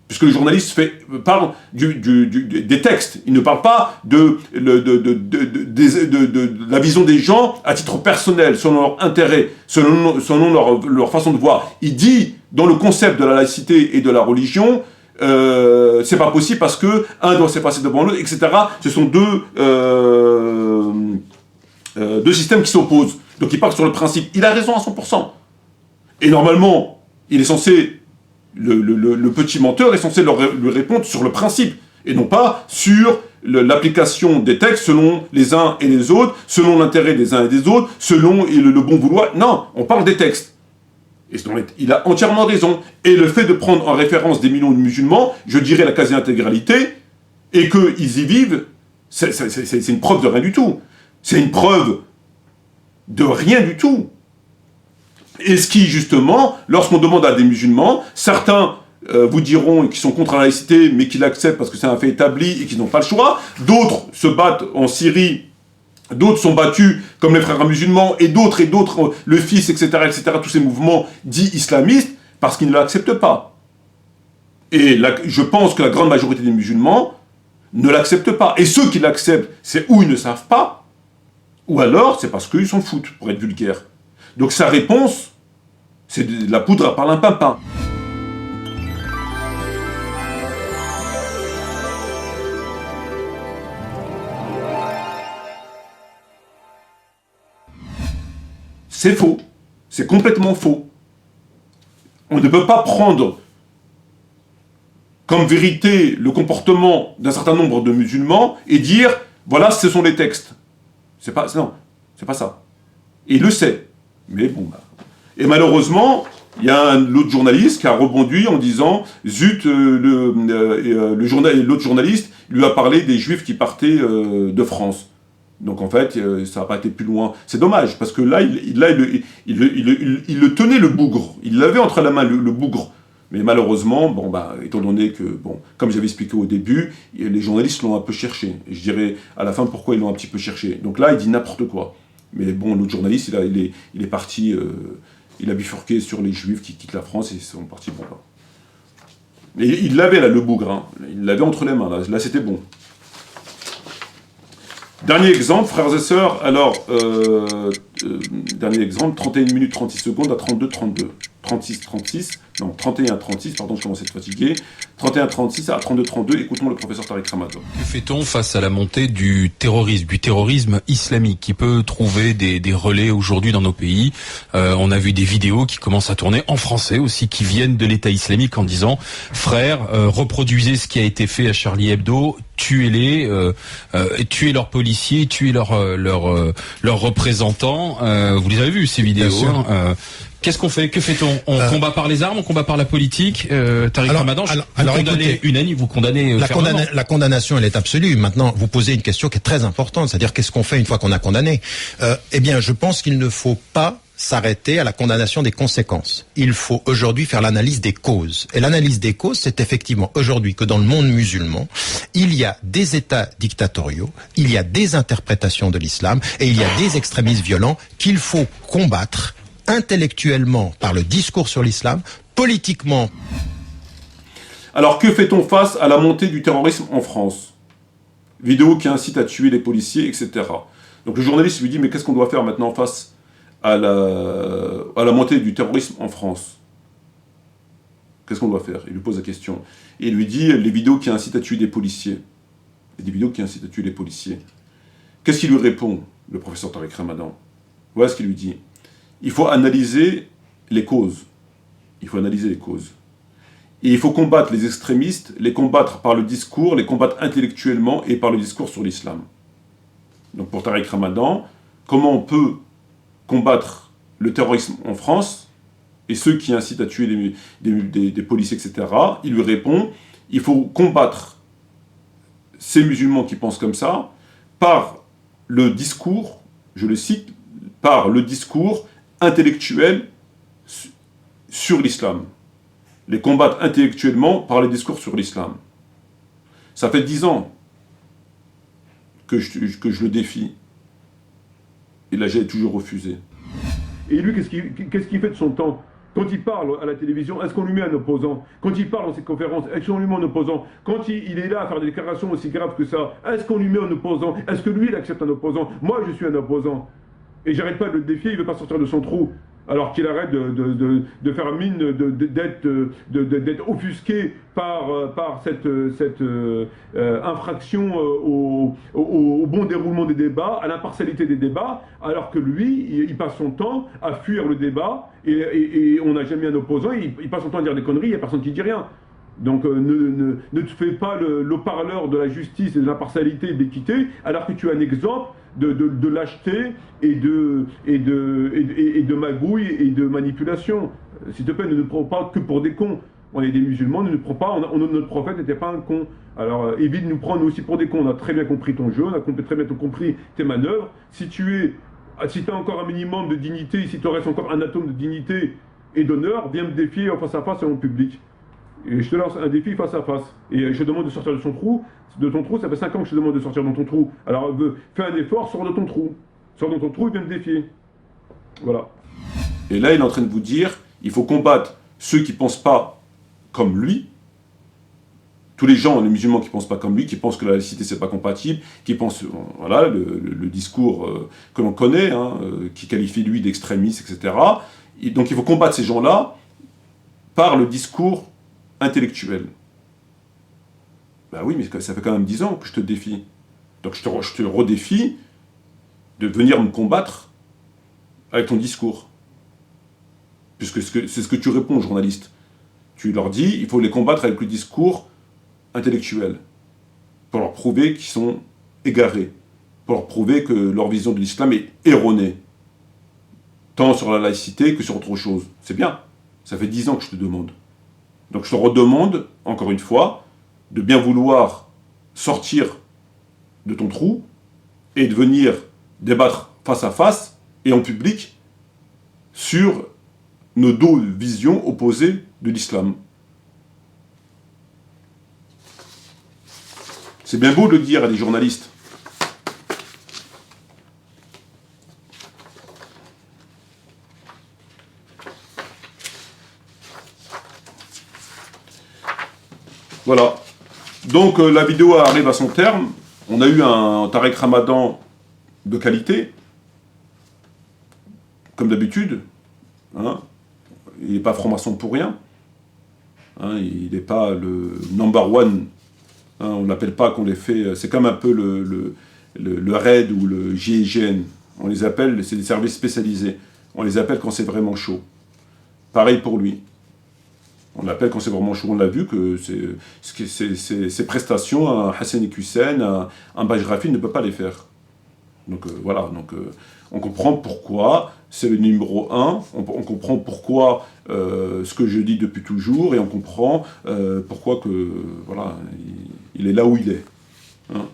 puisque le journaliste parle des textes, il ne parle pas de la vision des gens à titre personnel, selon leur intérêt, selon leur façon de voir. Il dit, dans le concept de la laïcité et de la religion, c'est pas possible parce que un doit se passer devant l'autre, etc. Ce sont deux systèmes qui s'opposent. Donc il parle sur le principe. Il a raison à 100%. Et normalement, il est censé, le petit menteur est censé lui répondre sur le principe, et non pas sur l'application des textes selon les uns et les autres, selon l'intérêt des uns et des autres, selon le bon vouloir. Non, on parle des textes. Et il a entièrement raison. Et le fait de prendre en référence des millions de musulmans, je dirais la quasi-intégralité, et qu'ils y vivent, c'est une preuve de rien du tout. C'est une preuve de rien du tout. Et ce qui, justement, lorsqu'on demande à des musulmans, certains vous diront qu'ils sont contre la laïcité, mais qu'ils l'acceptent parce que c'est un fait établi et qu'ils n'ont pas le choix. D'autres se battent en Syrie. D'autres sont battus comme les frères musulmans, et d'autres, le fils, etc., tous ces mouvements dits islamistes, parce qu'ils ne l'acceptent pas. Et je pense que la grande majorité des musulmans ne l'acceptent pas. Et ceux qui l'acceptent, c'est ou ils ne savent pas, ou alors c'est parce qu'ils s'en foutent, pour être vulgaire. Donc sa réponse, c'est de la poudre à parlimpinpin. C'est faux. C'est complètement faux. On ne peut pas prendre comme vérité le comportement d'un certain nombre de musulmans et dire, voilà, ce sont les textes. C'est pas ça. Et il le sait. Mais bon, Et malheureusement, il y a l'autre journaliste qui a rebondi en disant, zut, l'autre journaliste lui a parlé des juifs qui partaient de France. Donc en fait, ça n'a pas été plus loin. C'est dommage, parce que là, il le tenait, le bougre. Il l'avait entre la main, le bougre. Mais malheureusement, étant donné que, comme j'avais expliqué au début, les journalistes l'ont un peu cherché. Et je dirais à la fin pourquoi ils l'ont un petit peu cherché. Donc là, il dit n'importe quoi. Mais bon, l'autre journaliste, il est parti, il a bifurqué sur les juifs qui quittent la France et ils sont partis pour là. Mais il l'avait là, le bougre. Hein. Il l'avait entre les mains. Là c'était bon. Dernier exemple, frères et sœurs, alors, dernier exemple, 31 minutes 36 secondes à 32-32. 31-36, pardon, je commence à être fatigué. 31-36 à 32-32, écoutons le professeur Tariq Ramadan. Que fait-on face à la montée du terrorisme islamique qui peut trouver des relais aujourd'hui dans nos pays? On a vu des vidéos qui commencent à tourner, en français aussi, qui viennent de l'État islamique en disant « Frères, reproduisez ce qui a été fait à Charlie Hebdo, tuez-les, tuez leurs policiers, tuez leurs représentants. » Vous les avez vus, ces vidéos, hein, qu'est-ce qu'on fait? Que fait-on? On combat par les armes, on combat par la politique. Tariq Ramadan, vous condamnez la condamnation, elle est absolue. Maintenant, vous posez une question qui est très importante, c'est-à-dire qu'est-ce qu'on fait une fois qu'on a condamné? Eh bien, je pense qu'il ne faut pas s'arrêter à la condamnation des conséquences. Il faut aujourd'hui faire l'analyse des causes. Et l'analyse des causes, c'est effectivement aujourd'hui que dans le monde musulman, il y a des États dictatoriaux, il y a des interprétations de l'islam, et il y a des extrémistes violents qu'il faut combattre intellectuellement par le discours sur l'islam, politiquement. Alors que fait-on face à la montée du terrorisme en France? Vidéo qui incite à tuer les policiers, etc. Donc le journaliste lui dit, mais qu'est-ce qu'on doit faire maintenant face à la montée du terrorisme en France? Qu'est-ce qu'on doit faire? Il lui pose la question. Et il lui dit, les vidéos qui incitent à tuer des policiers. Et des vidéos qui incitent à tuer les policiers. Qu'est-ce qu'il lui répond, le professeur Tariq Ramadan? Voilà ce qu'il lui dit. Il faut analyser les causes. il faut analyser les causes. Et il faut combattre les extrémistes, les combattre par le discours, les combattre intellectuellement et par le discours sur l'islam. Donc pour Tariq Ramadan, comment on peut combattre le terrorisme en France et ceux qui incitent à tuer des policiers, etc. Il lui répond, il faut combattre ces musulmans qui pensent comme ça par le discours, je le cite, par le discours intellectuel sur l'islam. Les combattre intellectuellement par les discours sur l'islam. Ça fait 10 ans que je le défie. Et là, j'ai toujours refusé. Et lui, qu'est-ce qu'il fait de son temps? Quand il parle à la télévision, est-ce qu'on lui met un opposant? Quand il parle dans ses conférences, est-ce qu'on lui met un opposant? Quand il est là à faire des déclarations aussi graves que ça, est-ce qu'on lui met un opposant? Est-ce que lui, il accepte un opposant? Moi, je suis un opposant. Et j'arrête pas de le défier, il veut pas sortir de son trou. Alors qu'il arrête de faire mine d'être offusqué par cette infraction au bon déroulement des débats, à l'impartialité des débats, alors que lui, il passe son temps à fuir le débat, et on n'a jamais un opposant, il passe son temps à dire des conneries, il n'y a personne qui dit rien. Donc ne te fais pas le parleur de la justice et de l'impartialité et de l'équité, alors que tu as un exemple de lâcheté et de magouille et de manipulation. S'il te plaît, ne nous prends pas que pour des cons. On est des musulmans, ne nous prends pas, notre prophète n'était pas un con. Alors évite de nous prendre aussi pour des cons. On a très bien compris ton jeu, on a très bien compris tes manœuvres. Si tu as encore un minimum de dignité, si tu restes encore un atome de dignité et d'honneur, viens me défier en face à face et en public. Et je te lance un défi face à face. Et je te demande de sortir de ton trou. Ça fait 5 ans que je te demande de sortir de ton trou. Alors fais un effort, sors de ton trou. Sors de ton trou et viens me défier. Voilà. Et là, il est en train de vous dire, il faut combattre ceux qui ne pensent pas comme lui. Tous les gens, les musulmans qui ne pensent pas comme lui, qui pensent que la laïcité, c'est pas compatible, qui pensent, voilà, le discours que l'on connaît, qui qualifie lui d'extrémiste, etc. Et donc il faut combattre ces gens-là par le discours intellectuel. Ben oui, mais ça fait quand même 10 ans que je te défie. Donc je te redéfie de venir me combattre avec ton discours. Puisque c'est ce que tu réponds aux journalistes. Tu leur dis, il faut les combattre avec le discours intellectuel. Pour leur prouver qu'ils sont égarés. Pour leur prouver que leur vision de l'islam est erronée. Tant sur la laïcité que sur autre chose. C'est bien. Ça fait 10 ans que je te demande. Donc je te redemande, encore une fois, de bien vouloir sortir de ton trou et de venir débattre face à face et en public sur nos deux visions opposées de l'islam. C'est bien beau de le dire à des journalistes. Voilà. Donc la vidéo arrive à son terme. On a eu un Tariq Ramadan de qualité, comme d'habitude. Il n'est pas franc-maçon pour rien. Il n'est pas le number one. On ne l'appelle pas qu'on les fait. C'est comme un peu le RAID ou le GIGN. On les appelle, c'est des services spécialisés. On les appelle quand c'est vraiment chaud. Pareil pour lui. On l'appelle quand c'est vraiment chaud. On l'a vu que ces prestations, un Hassan Hussein, un Bajrafi ne peut pas les faire. Donc voilà, on comprend pourquoi c'est le numéro 1, on comprend pourquoi ce que je dis depuis toujours, et on comprend pourquoi que, voilà, il est là où il est.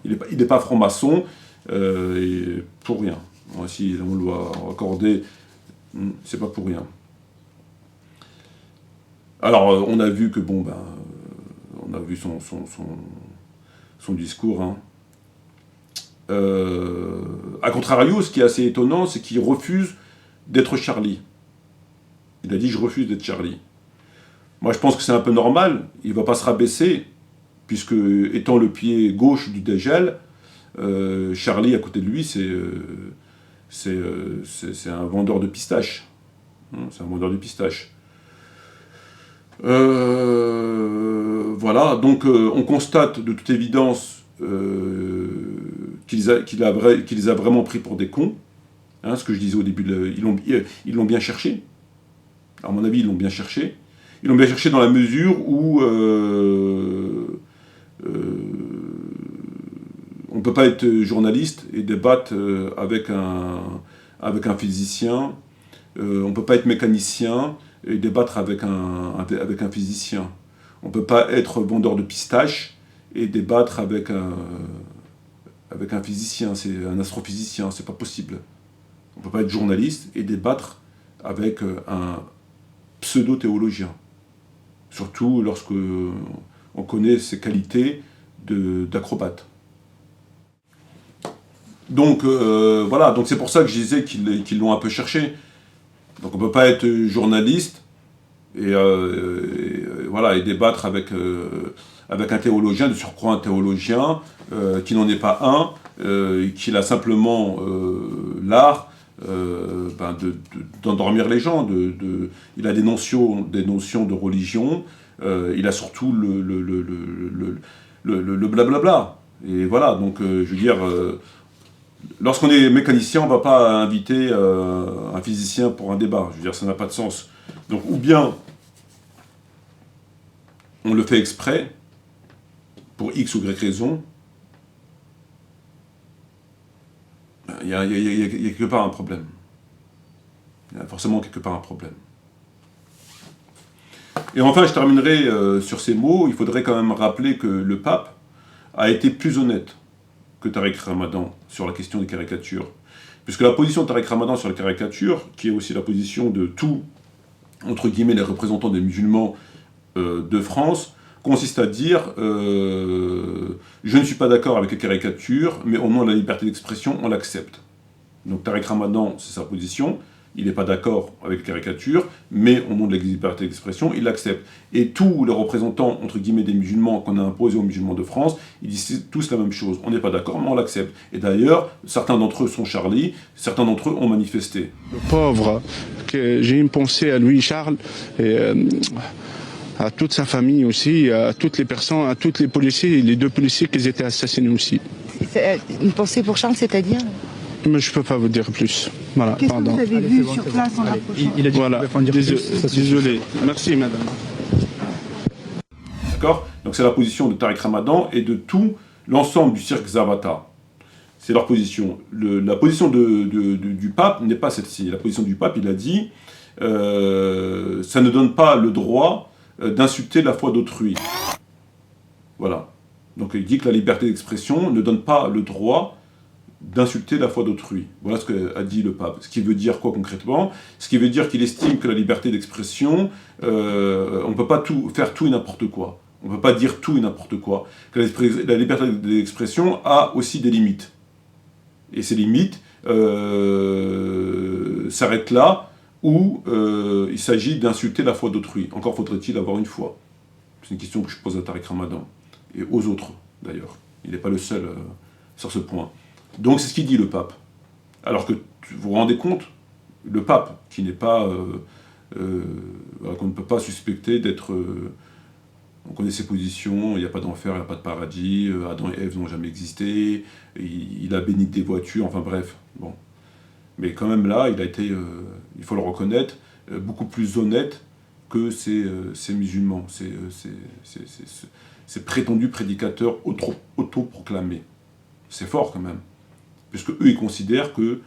Il n'est pas franc-maçon, et pour rien. Si on le doit accorder, c'est pas pour rien. Alors, on a vu que, on a vu son discours. A contrario, ce qui est assez étonnant, c'est qu'il refuse d'être Charlie. Il a dit « je refuse d'être Charlie ». Moi, je pense que c'est un peu normal. Il ne va pas se rabaisser, puisque, étant le pied gauche du Dajjal, Charlie, à côté de lui, c'est un vendeur de pistaches. C'est un vendeur de pistaches. Voilà, donc on constate de toute évidence qu'il les a vraiment pris pour des cons. Ce que je disais au début, ils l'ont bien cherché. À mon avis, ils l'ont bien cherché. Ils l'ont bien cherché dans la mesure où on ne peut pas être journaliste et débattre avec un physicien. On ne peut pas être mécanicien et débattre avec un physicien. On ne peut pas être vendeur de pistaches et débattre avec un physicien, c'est un astrophysicien, c'est pas possible. On ne peut pas être journaliste et débattre avec un pseudo-théologien. Surtout lorsque on connaît ses qualités d'acrobate. Donc voilà, donc c'est pour ça que je disais qu'ils l'ont un peu cherché. Donc on ne peut pas être journaliste et voilà, et débattre avec un théologien, de surcroît un théologien qui n'en est pas un, qu'il a simplement l'art d'endormir les gens. Il a des notions de religion, il a surtout le blablabla. Et voilà, donc je veux dire, lorsqu'on est mécanicien, on ne va pas inviter un physicien pour un débat. Je veux dire, ça n'a pas de sens. Donc ou bien on le fait exprès, pour X ou Y raison, il y a quelque part un problème. Il y a forcément quelque part un problème. Et enfin, je terminerai sur ces mots. Il faudrait quand même rappeler que le pape a été plus honnête que Tariq Ramadan sur la question des caricatures. Puisque la position de Tariq Ramadan sur les caricatures, qui est aussi la position de tous, entre guillemets, les représentants des musulmans de France, consiste à dire je ne suis pas d'accord avec les caricatures, mais au nom de la liberté d'expression, on l'accepte. Donc Tariq Ramadan, c'est sa position, il n'est pas d'accord avec les caricatures, mais au nom de la liberté d'expression, il l'accepte. Et tous les représentants, entre guillemets, des musulmans qu'on a imposés aux musulmans de France, ils disent tous la même chose. On n'est pas d'accord, mais on l'accepte. Et d'ailleurs, certains d'entre eux sont Charlie, certains d'entre eux ont manifesté. Le pauvre, que j'ai une pensée à lui, Charles, et à toute sa famille aussi, à toutes les personnes, à tous les policiers, les 2 policiers qui étaient assassinés aussi. Une pensée pour Charles, c'est-à-dire ? Mais je ne peux pas vous dire plus. Voilà, qu'est-ce que vous avez vu sur place en approchant ? Il a dit voilà. Désolé. Merci, madame. D'accord ? Donc c'est la position de Tariq Ramadan et de tout l'ensemble du cirque Zavata. C'est leur position. La position du pape n'est pas celle-ci. La position du pape, il a dit ça ne donne pas le droit d'insulter la foi d'autrui. Voilà. Donc il dit que la liberté d'expression ne donne pas le droit d'insulter la foi d'autrui. Voilà ce qu'a dit le pape. Ce qui veut dire quoi concrètement ? Ce qui veut dire qu'il estime que la liberté d'expression, on ne peut pas faire tout et n'importe quoi. On ne peut pas dire tout et n'importe quoi. Que la liberté d'expression a aussi des limites. Et ces limites s'arrêtent là où il s'agit d'insulter la foi d'autrui. Encore faudrait-il avoir une foi. C'est une question que je pose à Tariq Ramadan. Et aux autres, d'ailleurs. Il n'est pas le seul sur ce point. Donc c'est ce qu'il dit le pape. Alors que vous vous rendez compte, le pape, qui n'est pas, qu'on ne peut pas suspecter d'être, on connaît ses positions, il n'y a pas d'enfer, il n'y a pas de paradis, Adam et Ève n'ont jamais existé, il a béni des voitures, enfin bref, bon. Mais quand même là, il a été, il faut le reconnaître, beaucoup plus honnête que ces musulmans, ces prétendus prédicateurs autoproclamés. C'est fort quand même. Puisque eux, ils considèrent que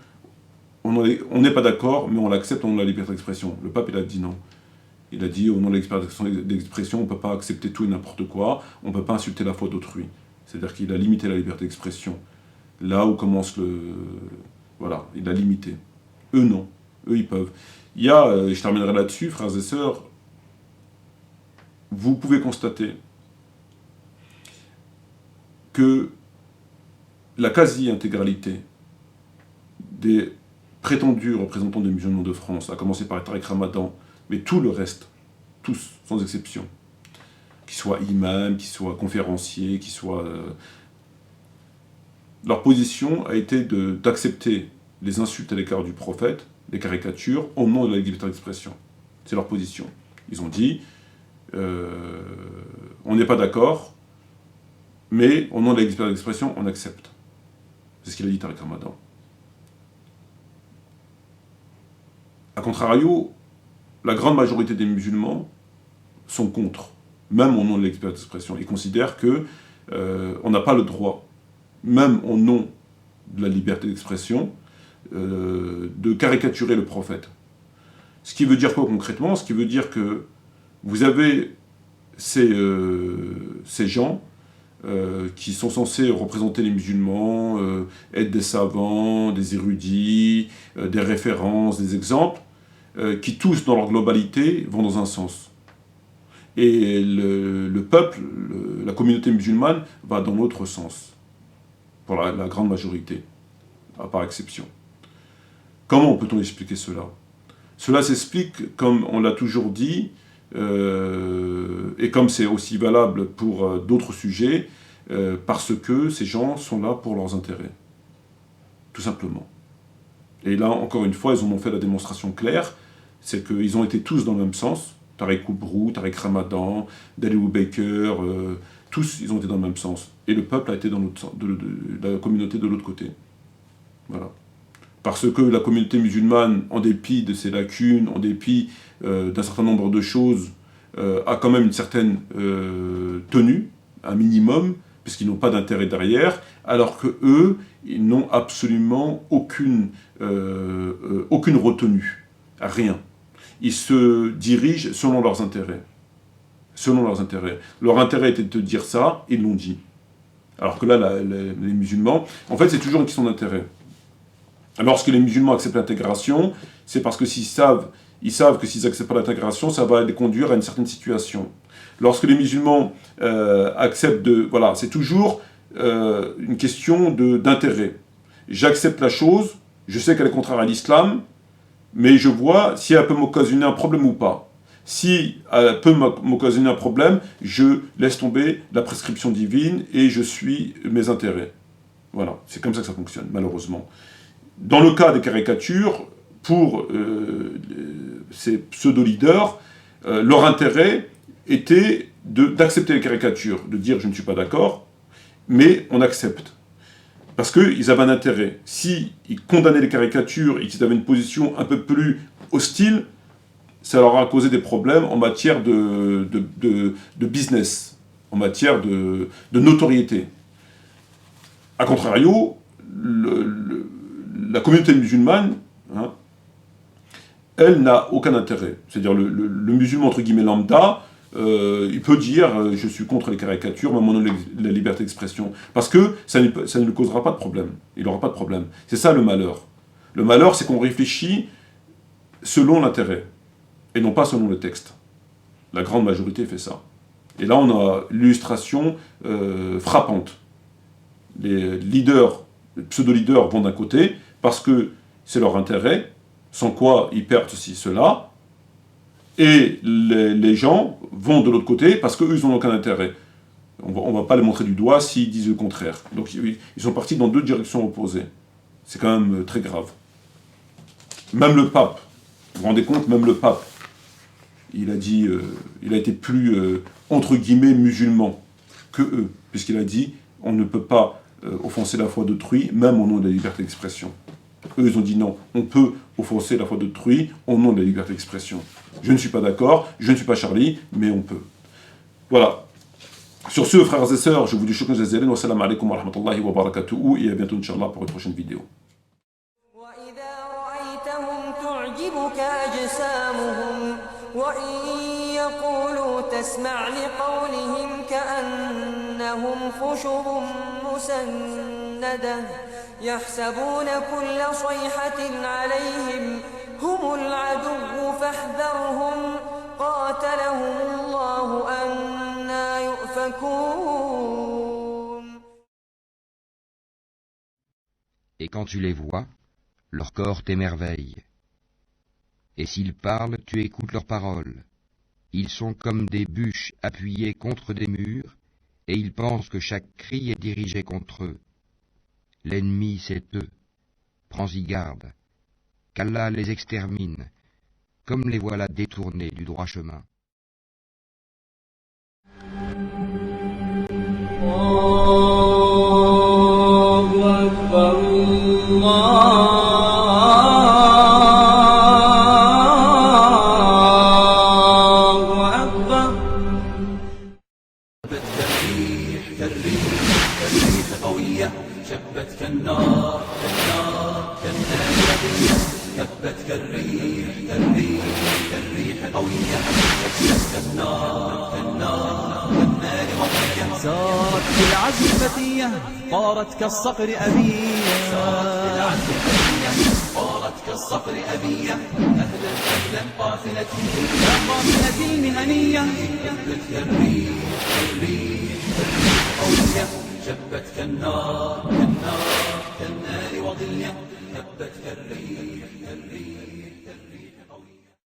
on n'est pas d'accord, mais on l'accepte au nom de la liberté d'expression. Le pape, il a dit non. Il a dit, au nom de la liberté d'expression, on ne peut pas accepter tout et n'importe quoi, on ne peut pas insulter la foi d'autrui. C'est-à-dire qu'il a limité la liberté d'expression. Là où commence le... Voilà, il a limité. Eux, non. Eux, ils peuvent. Il y a, je terminerai là-dessus, frères et sœurs, vous pouvez constater que la quasi-intégralité des prétendus représentants des musulmans de France, à commencer par Tariq Ramadan, mais tout le reste, tous, sans exception, qu'ils soient imams, qu'ils soient conférenciers, qu'ils soient... leur position a été d'accepter les insultes à l'égard du prophète, les caricatures, au nom de la liberté d'expression. C'est leur position. Ils ont dit, on n'est pas d'accord, mais au nom de la liberté d'expression, on accepte. C'est ce qu'il a dit Tariq Ramadan. A contrario, la grande majorité des musulmans sont contre, même au nom de la liberté d'expression. Ils considèrent que on n'a pas le droit, même au nom de la liberté d'expression, de caricaturer le prophète. Ce qui veut dire quoi concrètement? Ce qui veut dire que vous avez ces gens qui sont censés représenter les musulmans, être des savants, des érudits, des références, des exemples, qui tous, dans leur globalité, vont dans un sens. Et le peuple, la communauté musulmane, va dans l'autre sens, pour la grande majorité, par exception. Comment peut-on expliquer cela? Cela s'explique, comme on l'a toujours dit, et comme c'est aussi valable pour d'autres sujets, parce que ces gens sont là pour leurs intérêts. Tout simplement. Et là, encore une fois, ils en ont fait la démonstration claire, c'est qu'ils ont été tous dans le même sens. Tariq Oubrou, Tariq Ramadan, Dalilou Baker, tous, ils ont été dans le même sens. Et le peuple a été dans l'autre sens, la communauté de l'autre côté. Voilà. Parce que la communauté musulmane, en dépit de ses lacunes, en dépit d'un certain nombre de choses, a quand même une certaine tenue, un minimum, puisqu'ils n'ont pas d'intérêt derrière, alors que eux, ils n'ont absolument aucune retenue, rien. Ils se dirigent selon leurs intérêts. Selon leurs intérêts. Leur intérêt était de te dire ça, ils l'ont dit. Alors que là, les musulmans, en fait, c'est toujours une question d'intérêt. Lorsque les musulmans acceptent l'intégration, c'est parce que ils savent que s'ils n'acceptent pas l'intégration, ça va les conduire à une certaine situation. Lorsque les musulmans acceptent voilà, c'est toujours une question d'intérêt. J'accepte la chose, je sais qu'elle est contraire à l'islam, mais je vois si elle peut m'occasionner un problème ou pas. Si elle peut m'occasionner un problème, je laisse tomber la prescription divine et je suis mes intérêts. Voilà, c'est comme ça que ça fonctionne, malheureusement. Dans le cas des caricatures, pour ces pseudo-leaders, leur intérêt était d'accepter les caricatures, de dire je ne suis pas d'accord, mais on accepte. Parce qu'ils avaient un intérêt. S'ils condamnaient les caricatures et qu'ils avaient une position un peu plus hostile, ça leur a causé des problèmes en matière de business, en matière de notoriété. A contrario, la communauté musulmane, hein, elle n'a aucun intérêt. C'est-à-dire le musulman, entre guillemets, lambda, il peut dire je suis contre les caricatures, même au nom de la liberté d'expression. Parce que ça ne lui causera pas de problème. Il n'aura pas de problème. C'est ça le malheur. Le malheur, c'est qu'on réfléchit selon l'intérêt, et non pas selon le texte. La grande majorité fait ça. Et là, on a l'illustration frappante. Les leaders, les pseudo-leaders vont d'un côté, parce que c'est leur intérêt, sans quoi ils perdent ceci, cela, et les gens vont de l'autre côté parce qu'eux, ils n'ont aucun intérêt. On ne va pas les montrer du doigt s'ils disent le contraire. Donc ils sont partis dans deux directions opposées. C'est quand même très grave. Même le pape, vous vous rendez compte, même le pape, il a dit, il a été plus, entre guillemets, musulman que eux, puisqu'il a dit, on ne peut pas offenser la foi d'autrui, même au nom de la liberté d'expression. Eux, ils ont dit non, on peut offenser la foi d'autrui au nom de la liberté d'expression. Je ne suis pas d'accord, je ne suis pas Charlie, mais on peut. Voilà. Sur ce, frères et sœurs, je vous dis shukran jazilan, wa salam alaikum wa rahmatullahi wa barakatuhu, et à bientôt, Inch'Allah, pour une prochaine vidéo. تسمع لقولهم كأنهم خشب مسندة يحسبون كل صيحة عليهم هم العدو فاحذرهم قاتلهم الله أنى يؤفكون. Et quand tu les vois, leur corps t'émerveille. Et s'ils parlent, tu écoutes leurs paroles. Ils sont comme des bûches appuyées contre des murs, et ils pensent que chaque cri est dirigé contre eux. L'ennemi, c'est eux. Prends-y garde. Qu'Allah les extermine, comme les voilà détournés du droit chemin. الله أكبر قوية كالنار والنار وضية سارت بالعزم فتية طارت كالصقر أبية سارت بالعزم فتية طارت كالصقر أبية أهلا أهلا قافلتي يا قافلتي المهنية جبت كالريح قوية جبت كالنار كالنار وضية هبت كالريح